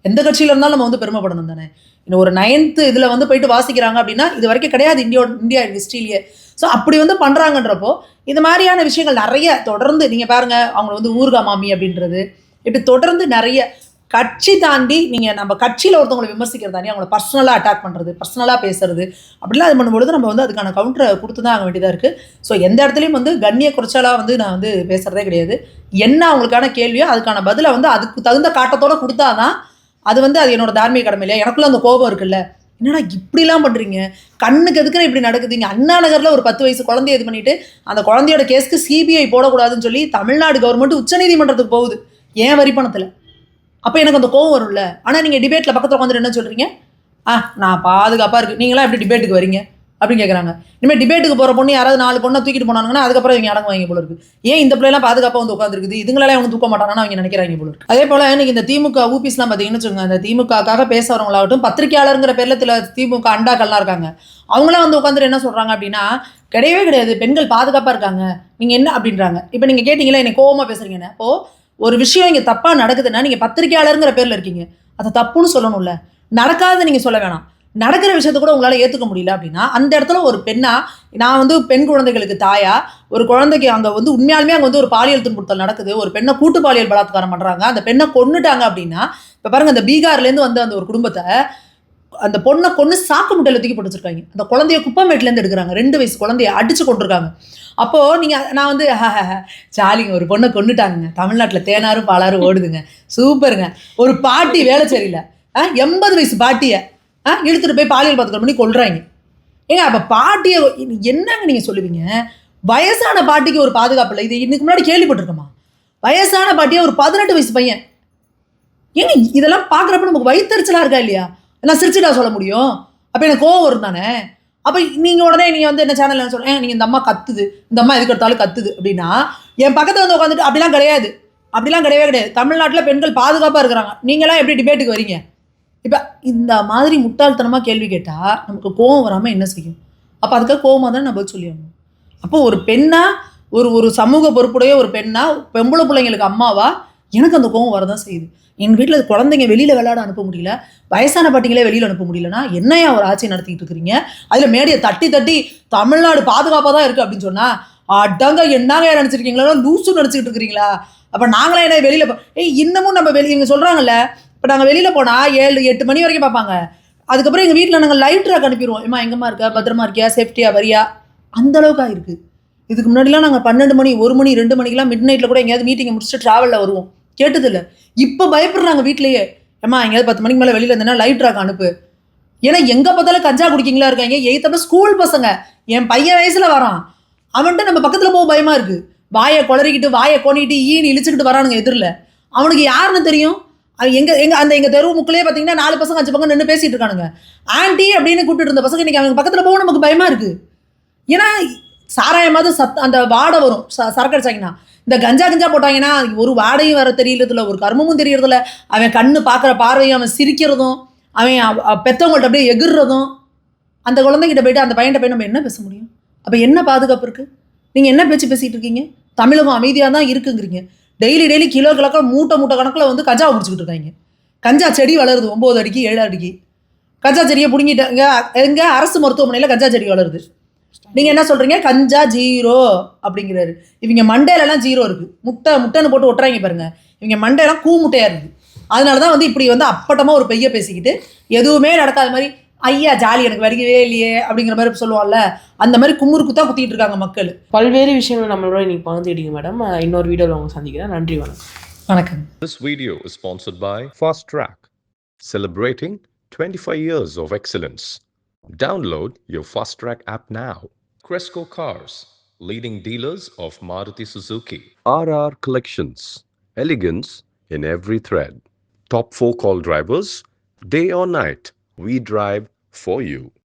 B: எந்த கட்சியில் இருந்தாலும் நம்ம வந்து பெருமைப்படணும் தானே. இன்னும் ஒரு 9th இதில் வந்து போயிட்டு வாசிக்கிறாங்க அப்படின்னா இது வரைக்கும் கிடையாது இந்தியா ஹிஸ்ட்ரியிலேயே. ஸோ அப்படி வந்து பண்ணுறாங்கன்றப்போ இது மாதிரியான விஷயங்கள் நிறைய தொடர்ந்து நீங்கள் பாருங்கள். அவங்கள வந்து ஊர்கா மாமி அப்படின்றது இப்படி தொடர்ந்து நிறைய கட்சி தாண்டி நீங்கள் நம்ம கட்சியில் ஒருத்தவங்களை விமர்சிக்கிறது தாண்டி அவங்கள பர்சனலாக அட்டாக் பண்ணுறது, பர்சனலாக பேசுறது அப்படிலாம் இது பண்ணும்பொழுது நம்ம வந்து அதுக்கான கவுண்டரை கொடுத்து தான் ஆக வேண்டியதாக இருக்குது. ஸோ எந்த இடத்துலையும் வந்து கண்ணிய குறைச்சலாக வந்து நான் வந்து பேசுகிறதே கிடையாது. என்ன அவங்களுக்கான கேள்வியோ அதுக்கான பதிலை வந்து அதுக்கு தகுந்த காட்டத்தோடு கொடுத்தாதான் அது வந்து அது என்னோட தார்மீக கடமை இல்லையா. எனக்குள்ள அந்த கோபம் இருக்குல்ல, என்னடா இப்படிலாம் பண்ணுறீங்க, கண்ணுக்கு எதுக்குன்னு இப்படி நடக்குதுங்க. அண்ணா நகரில் ஒரு 10 வயசு குழந்தைய இது பண்ணிவிட்டு அந்த குழந்தையோட கேஸ்க்கு சிபிஐ போடக்கூடாதுன்னு சொல்லி தமிழ்நாடு கவர்மெண்ட் உச்சநீதிமன்றத்துக்கு போகுது ஏன் வரி பணத்தில். அப்போ எனக்கு அந்த கோவம் வரும்ல. ஆனால் நீங்கள் டிபேட்டில் பக்கத்தில் உட்காந்துட்டு என்ன சொல்கிறீங்க, நான் பாதுகாப்பாக இருக்குது, நீங்களாம் எப்படி டிபேட்டுக்கு வரீங்க அப்படின்னு கேட்குறாங்க. இனிமேல் டிபேட்டுக்கு போகிற பொண்ணு யாராவது 4 பொண்ணை தூக்கிட்டு போனாங்கன்னா அதுக்கப்புறம் இவங்க அடங்கு வாங்கி போல இருக்குது. ஏன் இந்த பிள்ளைலாம் பாதுகாப்பாக வந்து உட்காந்துருக்குது, இதுங்களெல்லாம் அவங்க தூக்க மாட்டாங்கன்னா அவங்க நினைக்கிறாங்க போல இருக்குது. அதே போல் இன்னைக்கு இந்த திமுக ஊபிஸ்லாம் பார்த்தீங்கன்னு வச்சுக்கோங்க, அந்த திமுகக்காக பேசுகிறவங்களாகட்டும் பத்திரிகையாளருங்கிற பேரில் திமுக அண்டாக்கள்லாம் இருக்காங்க. அவங்களாம் வந்து உட்காந்துட்டு என்ன சொல்கிறாங்க அப்படின்னா கிடையவே கிடையாது, பெண்கள் பாதுகாப்பாக இருக்காங்க, நீங்கள் என்ன அப்படின்றாங்க. இப்போ நீங்கள் கேட்டிங்களா என்னை கோவமாக பேசுகிறீங்கன்னு. அப்போது ஒரு விஷயம் இங்கே தப்பாக நடக்குதுன்னா நீங்கள் பத்திரிகையாளருங்கிற பேரில் இருக்கீங்க, அதை தப்புன்னு சொல்லணும்ல. நடக்காத நீங்கள் சொல்ல வேணாம். நடக்கிற விஷயத்த கூட உங்களால் ஏற்றுக்க முடியல அப்படின்னா அந்த இடத்துல ஒரு நான் வந்து பெண் குழந்தைகளுக்கு தாயா ஒரு குழந்தைக்கு அங்கே வந்து உண்மையாலுமே அங்கே வந்து ஒரு பாலியல் துன்புறுத்தல் நடக்குது, ஒரு பெண்ணை கூட்டு பாலியல் பலாத்காரம் பண்ணுறாங்க, அந்த பெண்ணை கொன்னுட்டாங்க அப்படின்னா இப்போ பாருங்கள் அந்த பீகார்லேருந்து வந்து அந்த ஒரு குடும்பத்தை அந்த பொண்ணை கொண்டு சாக்கு முட்டையில் தூக்கி போட்டு வச்சிருக்காங்க. அந்த குழந்தைய குப்பமேட்லேருந்து எடுக்கிறாங்க, 2 வயசு குழந்தைய அடிச்சு கொண்டிருக்காங்க. அப்போது நான் வந்து ஜாலிங்க ஒரு பொண்ணை கொண்டுட்டாங்க, தமிழ்நாட்டில் தேனாரும் பாலாரும் ஓடுதுங்க, சூப்பருங்க. ஒரு பாட்டி வேலை சரியில்லை, 80 வயசு பாட்டியை இழுத்துட்டு போய் பாலியல் பலாத்காரம் பண்ணி கொள்றாங்க. ஏங்க அப்போ பாட்டியை என்னங்க நீங்கள் சொல்லுவீங்க? வயசான பாட்டிக்கு ஒரு பாதுகாப்பு இல்லை. இது இதுக்கு முன்னாடி கேள்விப்பட்டிருக்கோமா? வயசான பாட்டியை ஒரு 18 வயசு பையன். ஏங்க இதெல்லாம் பார்க்குறப்ப நமக்கு வயிற்றுச்சலாக இருக்கா இல்லையா? நான் சிரிச்சுட்டா சொல்ல முடியும். அப்போ எனக்கு கோவம் வரும் தானே. அப்போ நீங்கள் உடனே நீங்கள் வந்து என்ன சேனல் என்ன சொல்கிறேன், நீங்கள் இந்த அம்மா கத்துது, இந்த அம்மா எதுக்கு எடுத்தாலும் கத்துது அப்படின்னா என் பக்கத்தில் வந்து உட்காந்துட்டு அப்படிலாம் கிடையாது, அப்படிலாம் கிடையவே கிடையாது, தமிழ்நாட்டில் பெண்கள் பாதுகாப்பாக இருக்கிறாங்க, நீங்களாம் எப்படி டிபேட்டுக்கு வரீங்க? இப்போ இந்த மாதிரி முட்டாள்தனமாக கேள்வி கேட்டால் நமக்கு கோவம் வராமல் என்ன செய்யும்? அப்போ அதுக்காக கோவமாக தான் நம்ம சொல்லிடணும். அப்போ ஒரு பெண்ணாக ஒரு சமூக பொறுப்புடைய ஒரு பெண்ணாக பெம்பளை பிள்ளைங்களுக்கு அம்மாவா எனக்கு அந்த கோவம் வரதான் செய்யுது. எங்கள் வீட்டில் குழந்தைங்க வெளியில் விளையாட அனுப்ப முடியல, வயசான பாட்டிங்களே வெளியில் அனுப்ப முடியலன்னா என்னையா ஒரு ஆட்சி நடத்திக்கிட்டு இருக்கிறீங்க? அதில் மேடையை தட்டி தமிழ்நாடு பாதுகாப்பாக தான் இருக்குது அப்படின்னு சொன்னால் அடங்க என்னங்க நினச்சிருக்கீங்களா, லூஸுன்னு நினச்சிக்கிட்டு இருக்கிறீங்களா? அப்போ நாங்களாம் என்ன வெளியில் இன்னமும் நம்ம இவங்க சொல்கிறாங்கல்ல, இப்போ நாங்கள் வெளியில் போனால் 7-8 மணி வரைக்கும் பார்ப்பாங்க. அதுக்கப்புறம் எங்கள் வீட்டில் நாங்கள் லைவ் ட்ராக் அனுப்பிடுவோம், ஏமா எங்கம்மா இருக்கா, பத்திரமா இருக்கியா, சேஃப்டியா வரியா, அந்தளவுக்கு ஆகிருக்கு. இதுக்கு முன்னாடிலாம் நாங்கள் 12 மணி 1 மணி 2 மணிக்கெலாம் மிட் நைட்டில் கூட எங்கேயாவது மீட்டிங்கை முடிச்சுட்டு ட்ராவலில் வருவோம், கேட்டதில்லை. இப்போ பயப்படுறாங்க வீட்லேயே, ஏமா எங்கேயாவது 10 மணிக்கு மேலே வெளியில் இருந்தேன்னா லைவ் ட்ராக் அனுப்பு. ஏன்னா எங்கே பார்த்தாலும் கஞ்சா குடிக்கிங்களா இருக்காங்க. 8th ஸ்கூல் பசங்க, என் பையன் வயசில் வரான், அவன்கிட்ட நம்ம பக்கத்தில் போக பயமாக இருக்குது. வாயை குளறிக்கிட்டு வாயை கொண்டிக்கிட்டு ஈனி இழிச்சுக்கிட்டு வரானுங்க எதிரில். அவனுக்கு யாருன்னு தெரியும்? எங்கள் தெருவு முக்கிலே பார்த்தீங்கன்னா 4 பசங்க 5 பக்கம் நின்று பேசிகிட்டு இருக்கானுங்க. ஆண்டி அப்படின்னு கூப்பிட்டு இருந்த பசங்க இன்றைக்கி அவங்க பக்கத்தில் போக நமக்கு பயமாக இருக்குது. ஏன்னா சாராயமாவது அந்த வாடை வரும் சரக்கு அடிச்சாங்கன்னா. இந்த கஞ்சா போட்டாங்கன்னா ஒரு வாடையும் வர தெரியறதில்ல, ஒரு கர்மமும் தெரியறதில்ல. அவன் கண்ணு பார்க்குற பார்வையும், அவன் சிரிக்கிறதும், அவன் பெற்றவங்கள்ட்ட அப்படியே எகிர்றதும், அந்த குழந்தைகிட்ட போய்ட்டு அந்த பையன்கிட்ட போய் நம்ம என்ன பேச முடியும்? அப்போ என்ன பாதுகாப்பு இருக்குது? நீங்கள் என்ன பேச்சு பேசிகிட்டு இருக்கீங்க? தமிழகம் அமைதியாக தான் இருக்குங்கிறீங்க. டெய்லி கிலோ கணக்கில் மூட்டை கணக்கில் வந்து கஞ்சா முடிச்சுக்கிட்டு இருக்காங்க. கஞ்சா செடி வளருது 9 அடிக்கு 7 அடிக்கு. கஞ்சா செடியை பிடுங்கிட்டாங்க. எங்க அரசு மருத்துவமனையில் கஞ்சா செடி வளருது. நீங்கள் என்ன சொல்கிறீங்க? கஞ்சா 0 அப்படிங்கிறாரு. இவங்க மண்டையிலலாம் 0 இருக்குது. முட்டைன்னு போட்டு ஒட்டுறாங்க பாருங்க. இவங்க மண்டையெல்லாம் முட்டையாக இருக்குது. அதனால தான் வந்து இப்படி வந்து அப்பட்டமாக ஒரு பெய்ய பேசிக்கிட்டு எதுவுமே நடக்காத மாதிரி ஐயா ஜாலி எனக்கு வருகவே இல்லையே அப்படிங்கிற மாதிரி சொல்லுவாங்கல்ல, அந்த மாதிரி குமுறுக்கு தான் குத்திட்டு இருக்காங்க மக்கள்.
A: பல்வேறு விஷயங்கள் நம்மளோட இன்னைக்கு பகிர்ந்துக்கிட்டீங்க மேடம். இன்னொரு வீடியோவில் உங்களை சந்திக்கிறேன். நன்றி, வணக்கம்.
B: வணக்கம்.
C: This video is sponsored by Fast Track, celebrating 25 years of excellence. Download your Fast Track app now. Cresco Cars, leading dealers of Maruti Suzuki. RR Collections, elegance in every thread. Top 4 call drivers, day or night, we drive for you.